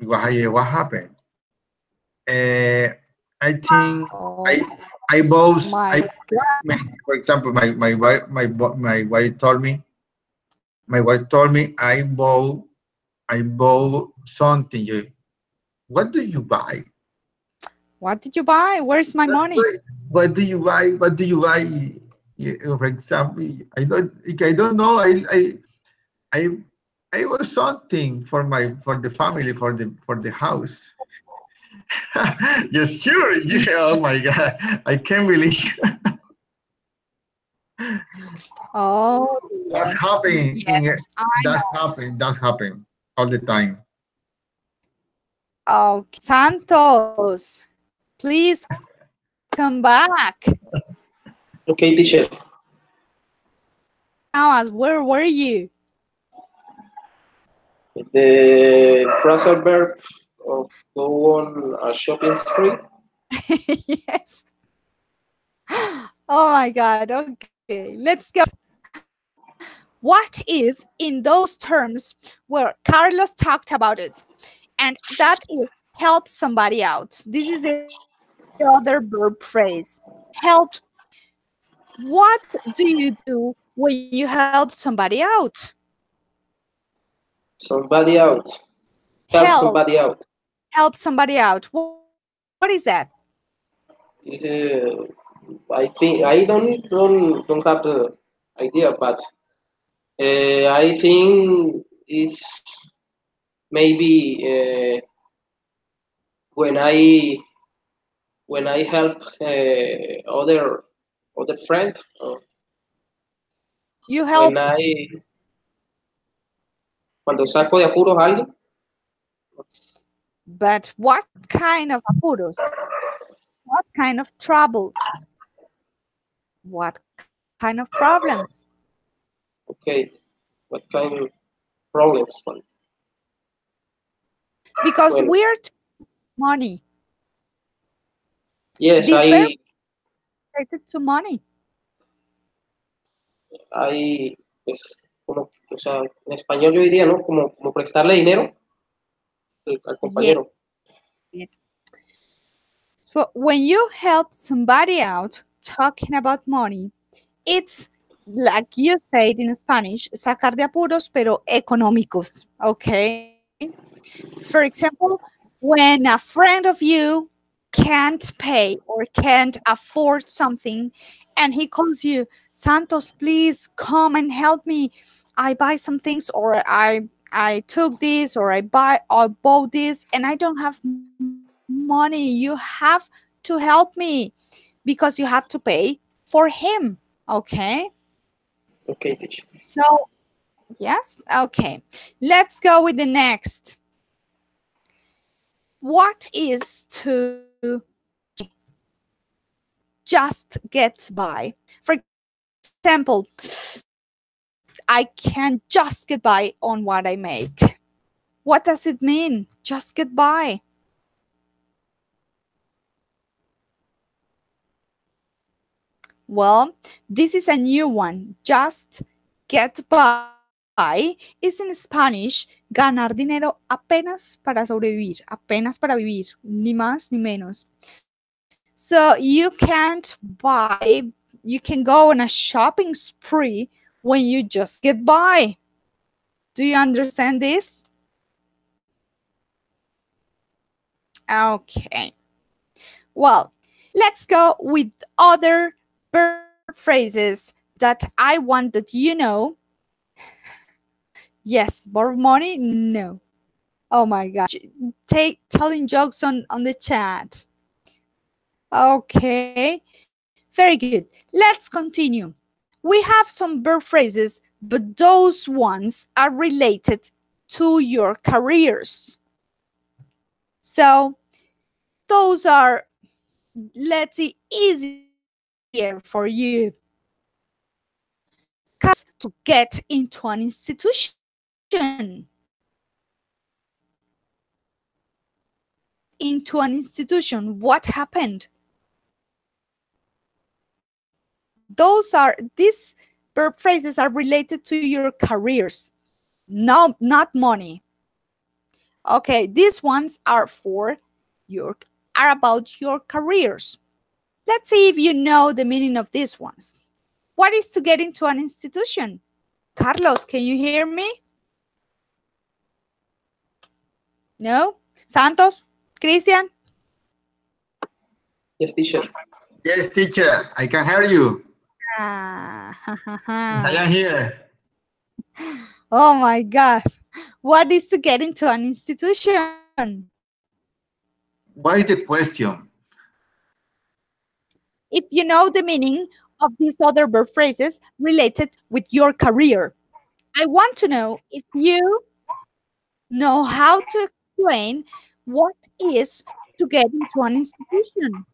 What happened? Uh, I think Oh I I both my I God. for example my wife told me I bought something. What do you buy? What did you buy? Where's my money? What do you buy? What do you buy? For example, I don't know. I I was something for the family for the house. Yes, sure. Yeah, oh my God, I can't believe Oh that's dear. happening in Yes, I that's happening all the time. okay. Santos, please come back. Okay, teacher. Now, as where were you? The phrasal verb of go on a shopping spree. Yes. Oh my God. Okay, let's go. What is in those terms where Carlos talked about it? And that is help somebody out. This is the other verb phrase. Help. What do you do when you help somebody out? Somebody out. Help Help. somebody out. Help somebody out. What is that? It's, I think I don't have the idea, but I think it's maybe when I help other friend. You When help, cuando saco de apuros a alguien, but what kind of apuros? What kind of troubles? What kind of problems? okay, what kind of problems? Because Bueno, we're money. yes, This verb related to money. pues, como, o sea, en español yo diría, ¿no? Como prestarle dinero al Yeah. compañero. So when you help somebody out talking about money, it's like you said in Spanish, sacar de apuros, pero económicos. Okay. For example, when a friend of you can't pay or can't afford something and he calls you, Santos, please come and help me. I buy some things, or I took this, or I bought this and I don't have money. You have to help me because you have to pay for him. Okay? Okay, teacher. So, yes. Okay. Let's go with the next. What is to just get by? For example, I can just get by on what I make. What does it mean? Just get by. Well, this is a new one. Just get by is in Spanish ganar dinero apenas para sobrevivir, apenas para vivir, ni más ni menos. So you can go on a shopping spree when you just get by. Do you understand this? Okay. Well, let's go with other verb phrases that I want that you know. Yes, borrow money? No. Oh my god. Telling jokes on the chat. Okay. Very good. Let's continue. We have some verb phrases, but those ones are related to your careers. So those are, let's see, easier for you. To get into an institution. Into an institution, what happened? These verb phrases are related to your careers. No, not money. Okay, these ones are about your careers. Let's see if you know the meaning of these ones. What is to get into an institution? Carlos, can you hear me? No? Santos? Christian? Yes, teacher. Yes, teacher, I can hear you. Ah, I am here. oh my God. What is to get into an institution? What is the question? If you know the meaning of these other verb phrases related with your career, I want to know if you know how to explain what is to get into an institution.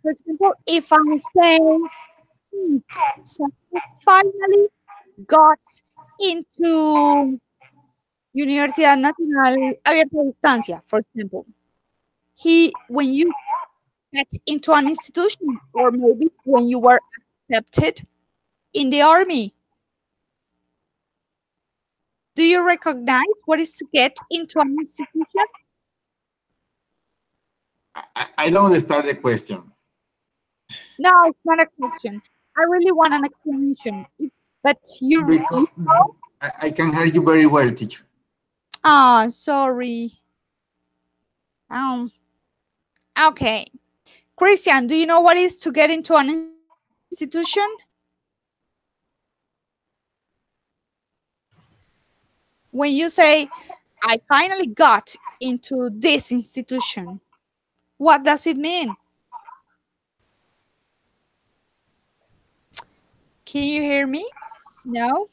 For example, if I'm saying, hmm, Santos finally got into Universidad Nacional Abierta a Distancia, for example. When you get into an institution, or maybe when you were accepted in the army, do you recognize what is to get into an institution? I don't understand the question. No, it's not a question. I really want an explanation. But you Because really know? I can hear you very well, teacher. Ah, sorry. Um, okay. Christian, do you know what is to get into an institution? When you say, I finally got into this institution, what does it mean? Can you hear me? No.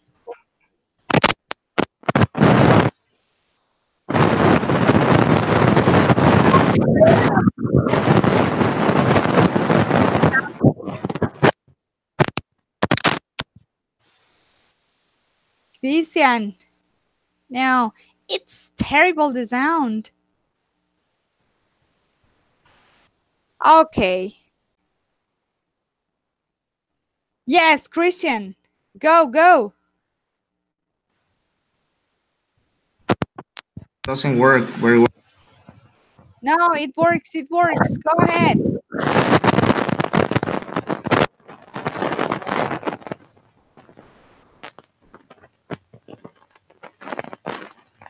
Christian. No. It's terrible, the sound. Okay. Yes, Christian. Go, go. Doesn't work very well. No, it works. It works. Go ahead.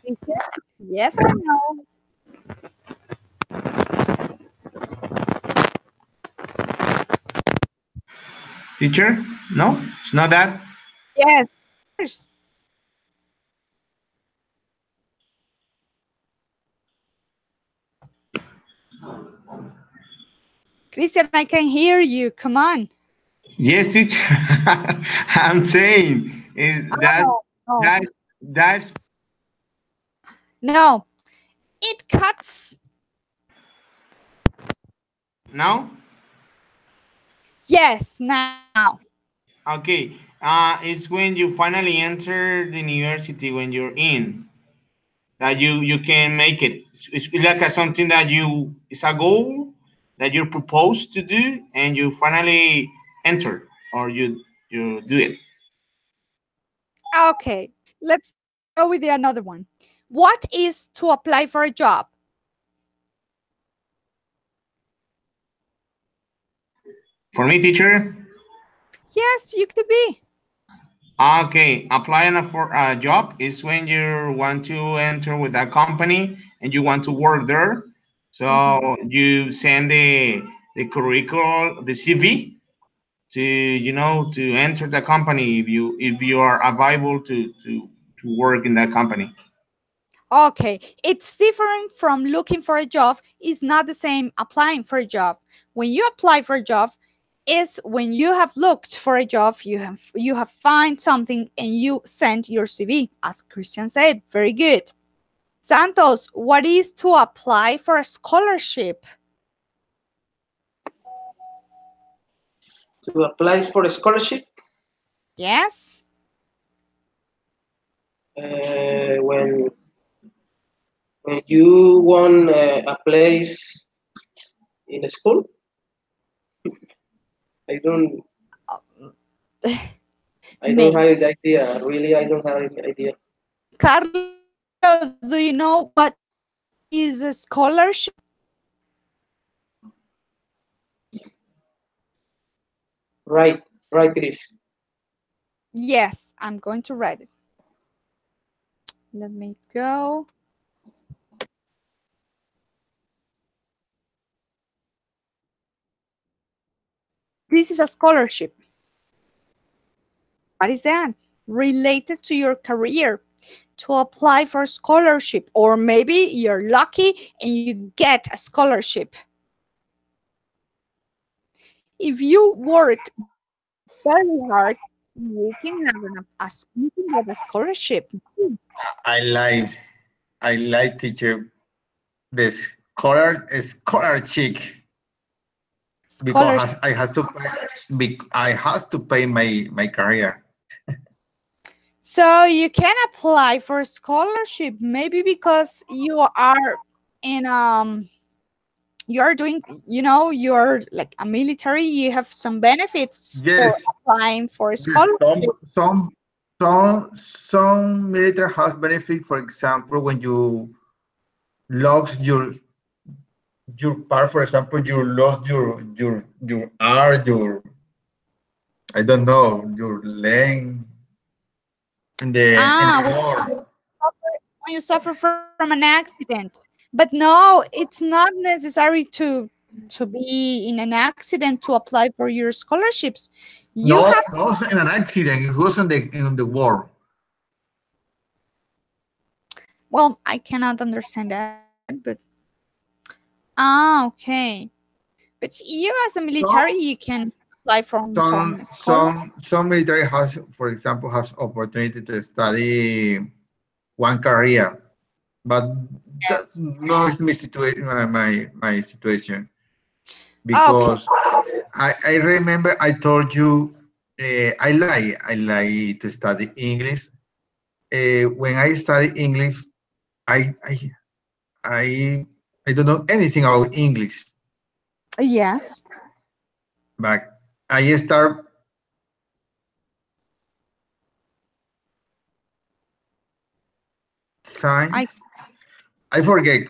Christian? Yes or no? Teacher? No, it's not that. Yes. Yes. Christian, I can hear you. Come on. Yes, teacher. I'm saying is that Oh, no. that that's No. It cuts. now Yes, now. okay. It's when you finally enter the university when you're in that you can make it. It's like something that you it's a goal that you're proposed to do and you finally enter or you do it. Okay. Let's go with the another one. What is to apply for a job? For me, teacher. Yes, you could be. Okay, applying for a job is when you want to enter with a company and you want to work there. Mhm. So you send the curriculum, the CV to to enter the company if you are available to work in that company. Okay, it's different from looking for a job. It's not the same applying for a job. When you apply for a job, is when you have looked for a job, you have find something and you send your CV, as Christian said. Very good. Santos, what is to apply for a scholarship? To apply for a scholarship, Yes. when you won a place in a school, I don't I don't May. have the idea. Really, I don't have the idea. Carlos, do you know what is a scholarship? Right, right, Chris. Yes, I'm going to write it. Let me go. This is a scholarship. What is that? Related to your career, to apply for a scholarship, or maybe you're lucky and you get a scholarship. If you work very hard, you can have you can get a scholarship. I like I like teacher the scholar chick because Scholarship. I have to pay, I have to pay my career. So you can apply for a scholarship, maybe because you are in you're doing, you're like a military, you have some benefits for Yes, applying for yes. scholarships. Some military has benefit. For example, when you lost your part, for example, you lost your arm, your I don't know your leg in Ah, the war. when you suffer from an accident. But no, it's not necessary to be in an accident to apply for your scholarships. You No, have, no, in an accident. It was in the war. well, I cannot understand that, but ah, okay. But you as a military, Some you can. Like from some scholar? Some military has, for example, has opportunity to study one career, but that Yes. no is my situation, my situation, Okay. because I remember I told you I like to study English. When I study English, I I I I don't know anything about English, Yes. but I start I science. I forget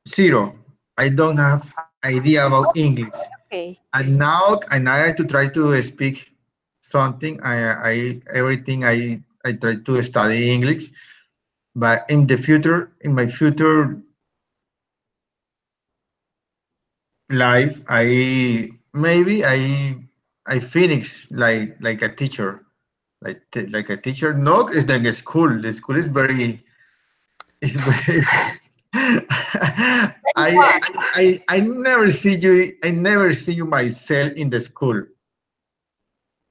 zero. I don't have idea about English, okay. and now I to try to speak something. I everything I try to study English, but in the future, in my future life, I maybe I finish like a teacher, like a teacher. No, it's like a school. The school is very it's very. I never see you. I never see you myself in the school.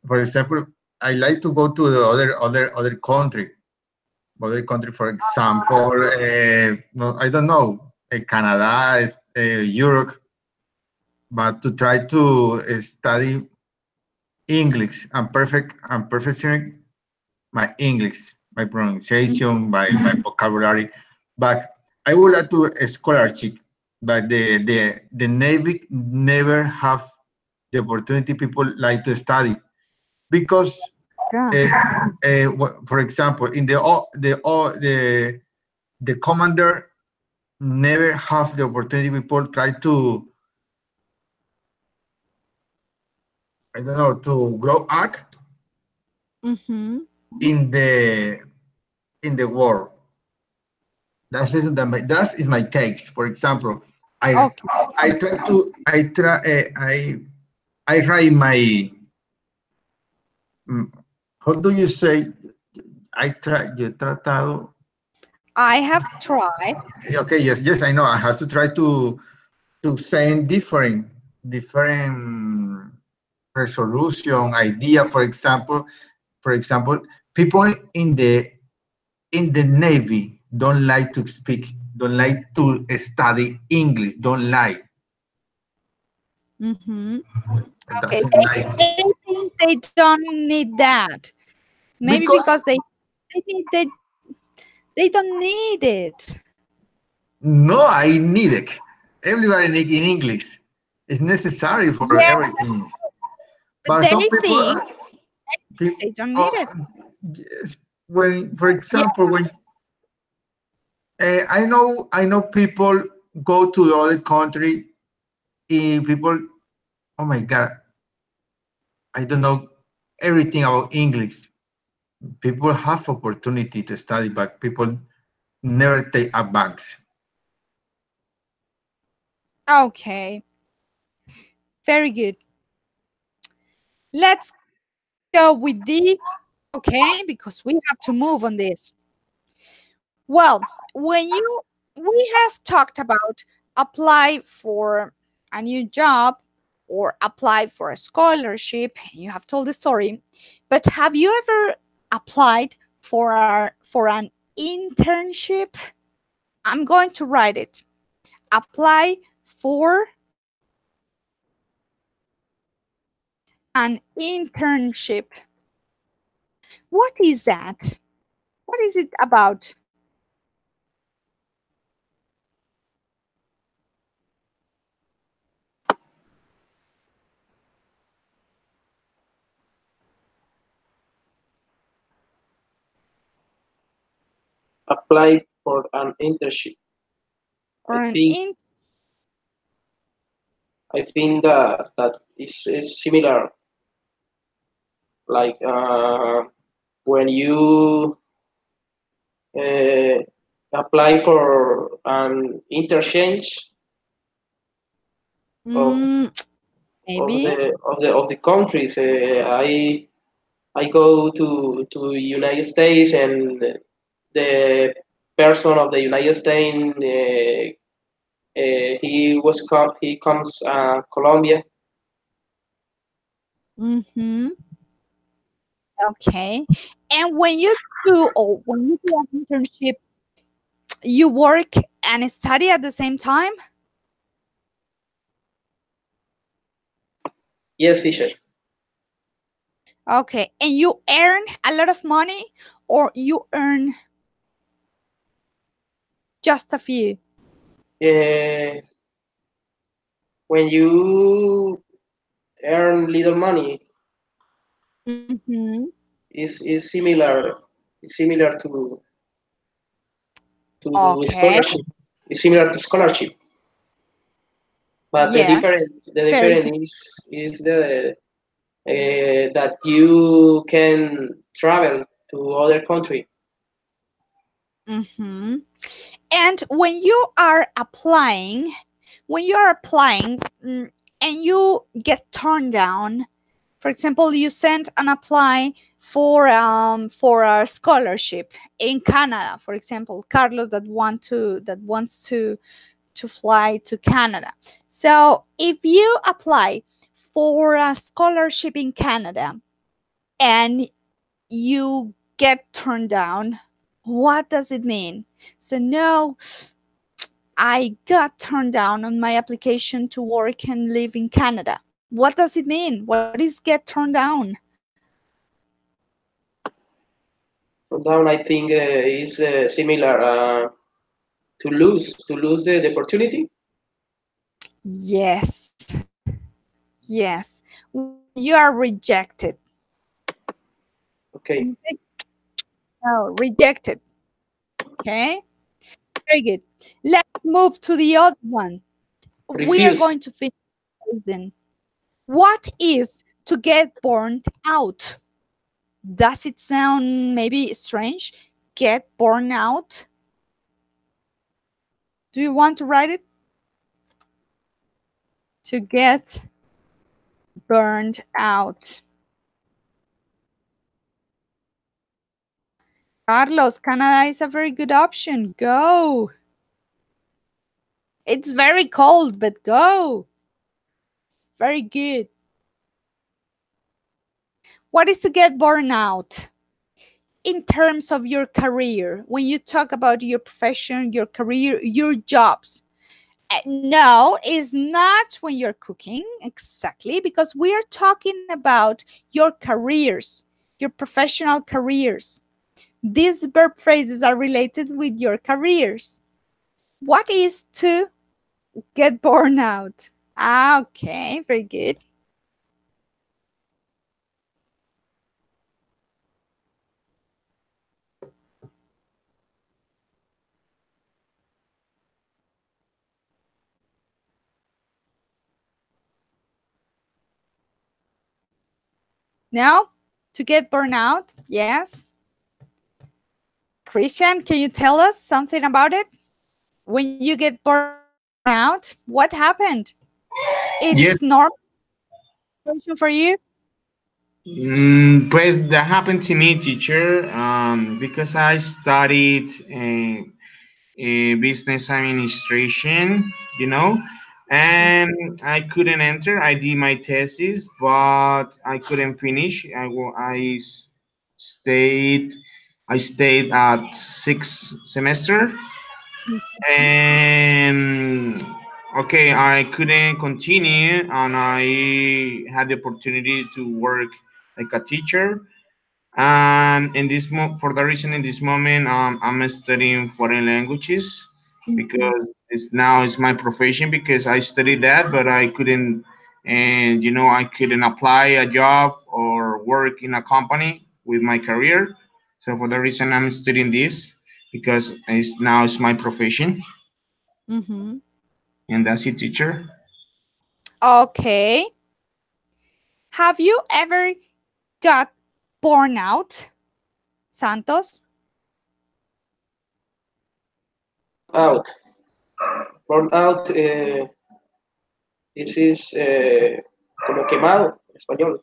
For example, I like to go to the other country. For example, no, I don't know, Canada, Europe, but to try to study English and perfecting my English, my pronunciation, my vocabulary. But I would like to a scholarship, but the Navy never have the opportunity people like to study because, God. for example, in the commander never have the opportunity people try to I don't know to grow up Mm-hmm. in the war. That is my takes. For example, I Okay. I write my mm, how do you say I try yo he tratado. I have tried. Okay, yes, I know. I have to try to say different resolution idea. For example, people in the Navy don't like to speak, don't like to study English, don't like. Mm-hmm. Okay. Doesn't like They think they don't need that. Maybe because because they think they don't need it. no, I need it. Everybody need in English. It's necessary for Yeah, everything. but But some they people, think people they don't need oh, it. yes, when, for Yeah. example, when I know people go to the other country, people, oh my God, I don't know everything about English. People have opportunity to study, but people never take advance. Okay. Very good. Let's go with the okay because we have to move on this. Well, when we have talked about apply for a new job or apply for a scholarship, you have told the story, but have you ever applied for an internship? I'm going to write it. Apply for an internship. What is that? What is it about? Apply for an internship. I Or an think in I think that is similar. Like when you uh, apply for an interchange of mm, maybe. the countries. I go to United States, and the person of the United States he comes Colombia, Mm-hmm. Okay. And when you do an internship, you work and study at the same time? Yes, teacher. Okay. And you earn a lot of money or you earn just a few? Uh, when you earn little money, Mm-hmm. is similar. Is similar to Okay. scholarship. It's similar to scholarship, but Yes. the Very good. difference is the that you can travel to other country. Mm-hmm. And when you are applying and you get turned down, for example, you sent an apply for a scholarship in Canada, for example, Carlos that wants to fly to Canada. So if you apply for a scholarship in Canada and you get turned down, what does it mean? So no, I got turned down on my application to work and live in Canada. What does it mean? What is get turned down? From down, I think is similar to lose the opportunity. Yes. Yes. When you are rejected. When Okay, you say, no, rejected. Okay. Very good. Let's move to the other one. We are refuse. going to finish closing. What is to get burned out? Does it sound maybe strange? Get burned out? Do you want to write it? To get burned out. Carlos, Canada is a very good option. Go. It's very cold, but go. It's very good. What is to get burned out? In terms of your career, when you talk about your profession, your career, your jobs. No, is not when you're cooking exactly, because we are talking about your careers, your professional careers. These verb phrases are related with your careers. What is to get burned out? Okay, very good. Now, to get burned out, yes. Christian, can you tell us something about it? When you get burned out, what happened? It's Yes. normal situation for you? Pues that happened to me, teacher, because I studied business administration, you know, and I couldn't enter. I did my thesis, but I couldn't finish. Stayed. I stayed at sixth semester, and okay, I couldn't continue, and I had the opportunity to work like a teacher. For that reason, in this moment, I'm studying foreign languages Mhm. because it's my profession because I studied that, but I couldn't, and I couldn't apply a job or work in a company with my career. So for that reason, I'm studying this because it's my profession, Mhm. and that's it, teacher. Okay. Have you ever got born out, Santos? Burn out. Burn out. This is como quemado en español.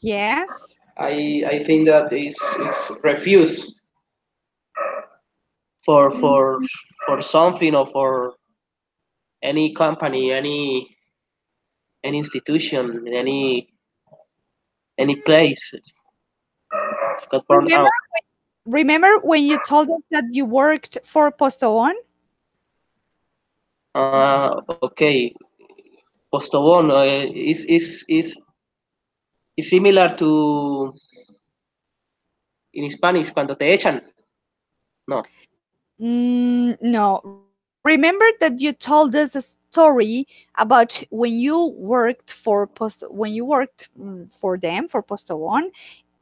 Yes. I think that is refuse for Mm, for for something or for any company, any institution, any. any place. Got burned Remember, out. remember when you told us that you worked for Postobon? Okay. Postobón is similar to in Spanish cuando te echan. No. No. Remember that you told us a story about when you worked for when you worked for them for Postobon,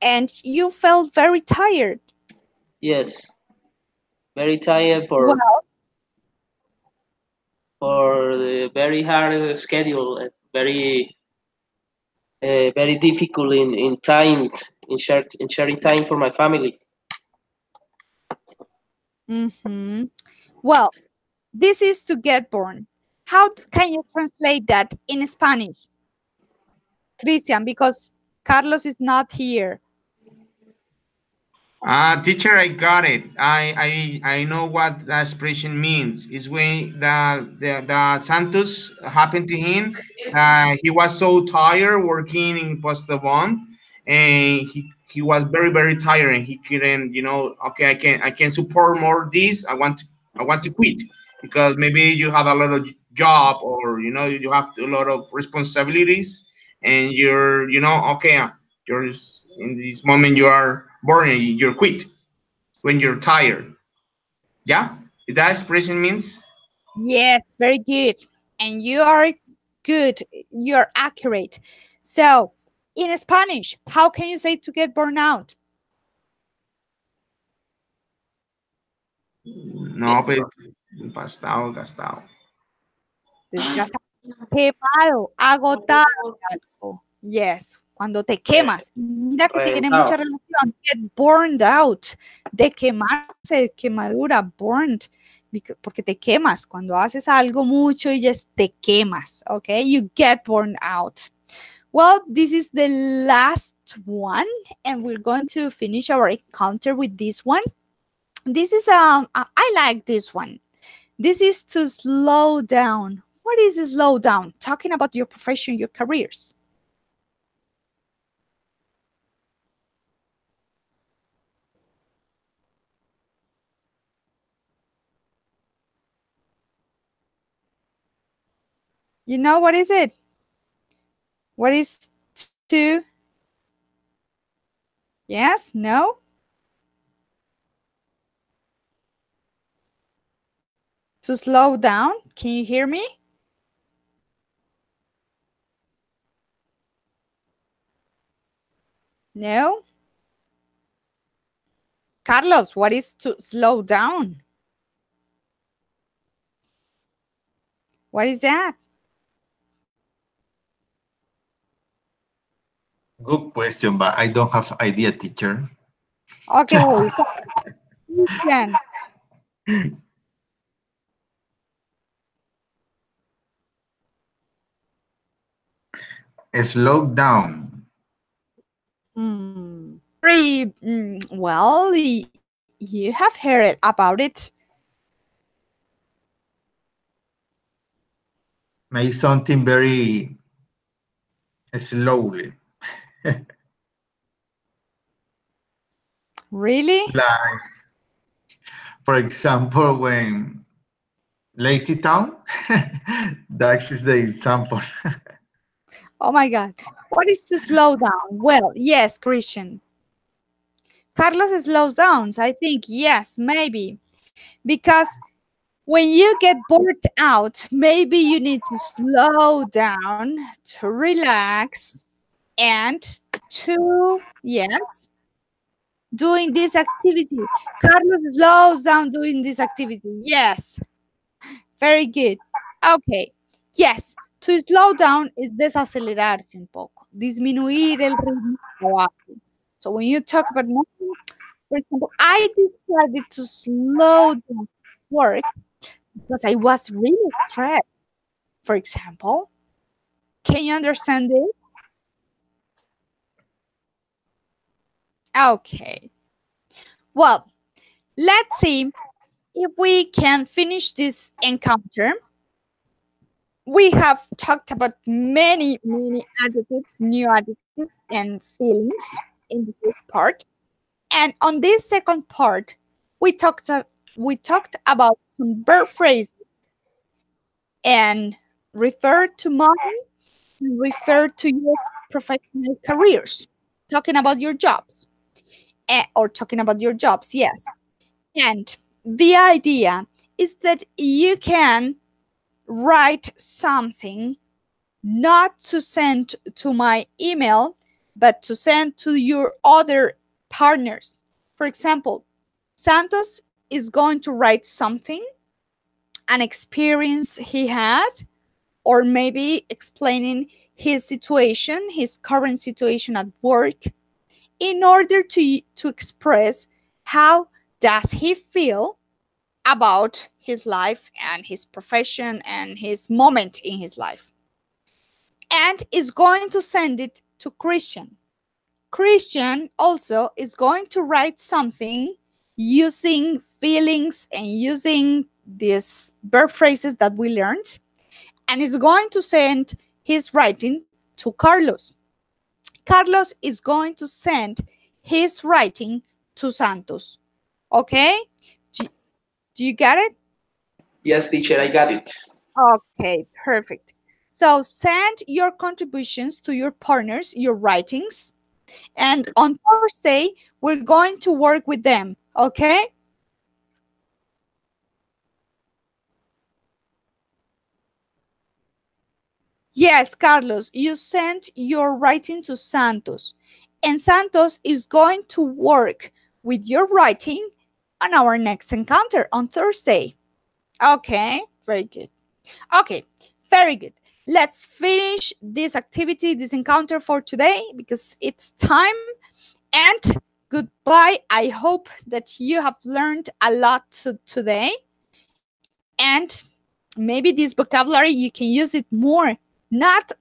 and you felt very tired. Yes. Very tired Well, for the very hard schedule. Very difficult in time in sharing time for my family. hmm well, this is to get born. How can you translate that in Spanish, Christian? Because Carlos is not here. Teacher, I got it. I know what that expression means. It's when the Santos happened to him. He was so tired working in Postobon, and he was very tired, and he couldn't. Okay, I can support more this. I want to quit because maybe you have a lot of job, or you have a lot of responsibilities, and okay, you're in this moment you are born and you're quit when you're tired. Yeah, that expression means. Yes, very good. And you are good. You're accurate. So, in Spanish, how can you say to get burned out? No, pues gastado, gastado. Desgastado, quemado, agotado. Algo. Yes, cuando te quemas. Mira que tiene mucha Reventado. relación. Get burned out. De quemarse, quemadura, burned. Porque te quemas. Cuando haces algo mucho y ya te quemas. Okay, you get burned out. Well, this is the last one, and we're going to finish our encounter with this one. This is I like this one. This is to slow down. What is slow down? Talking about your profession, your careers. You know what is it? What is to? Yes? No? To slow down? Can you hear me? No? Carlos, what is to slow down? What is that? Good question, but I don't have idea, teacher. Okay, so Christian, Slow down. very well. You have heard about it. Make something very slowly. Really? Like, for example, when lazy town, that is the example. Oh my God. What is to slow down? Well, yes, Christian. Carlos slows down. I think, yes, maybe. Because when you get bored out, maybe you need to slow down, to relax, and to, yes, doing this activity. Carlos slows down doing this activity. Yes. Very good. Okay. Yes. To slow down is desacelerarse un poco, disminuir el ritmo de trabajo. So when you talk about moving, for example, I decided to slow down work because I was really stressed. For example, can you understand this? Okay. Well, let's see if we can finish this encounter we have talked about many adjectives, new adjectives, and feelings in the first part. And on this second part, we talked we talked about some verb phrases and refer to money and refer to your professional careers, talking about your jobs, or talking about your jobs, yes. And the idea is that you can write something not to send to my email, but to send to your other partners. For example, Santos is going to write something, an experience he had, or maybe explaining his situation, his current situation at work, in order to express how does he feel about his life and his profession and his moment in his life, and is going to send it to Christian. Christian also is going to write something using feelings and using these verb phrases that we learned, and is going to send his writing to Carlos. Carlos is going to send his writing to Santos. Okay? Do, do you get it? Yes, teacher, I got it. Okay, perfect. So send your contributions to your partners, your writings, and on Thursday, we're going to work with them. Okay? Yes, Carlos, you sent your writing to Santos, and Santos is going to work with your writing on our next encounter on Thursday. Okay, very good. Okay, very good. Let's finish this activity, this encounter for today because it's time. And goodbye. I hope that you have learned a lot today. And maybe this vocabulary, you can use it more. Not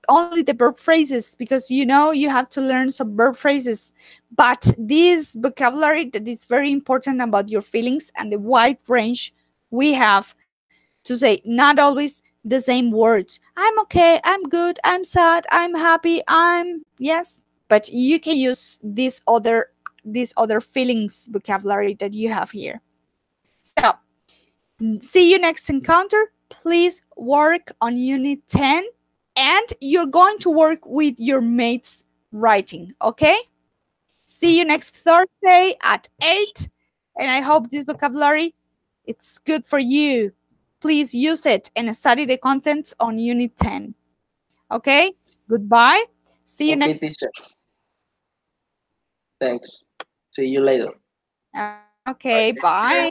only the verb phrases, because you know you have to learn some verb phrases, but this vocabulary that is very important about your feelings and the wide range we have to say not always the same words. I'm okay, I'm good, I'm sad, I'm happy, I'm yes, but you can use these other feelings vocabulary that you have here. So see you next encounter. Please work on unit 10, and you're going to work with your mates writing, okay? See you next Thursday at 8, and I hope this vocabulary it's good for you. Please use it and study the contents on unit 10. Okay? Goodbye. See you Okay, next. teacher. Thanks. See you later. Okay, bye.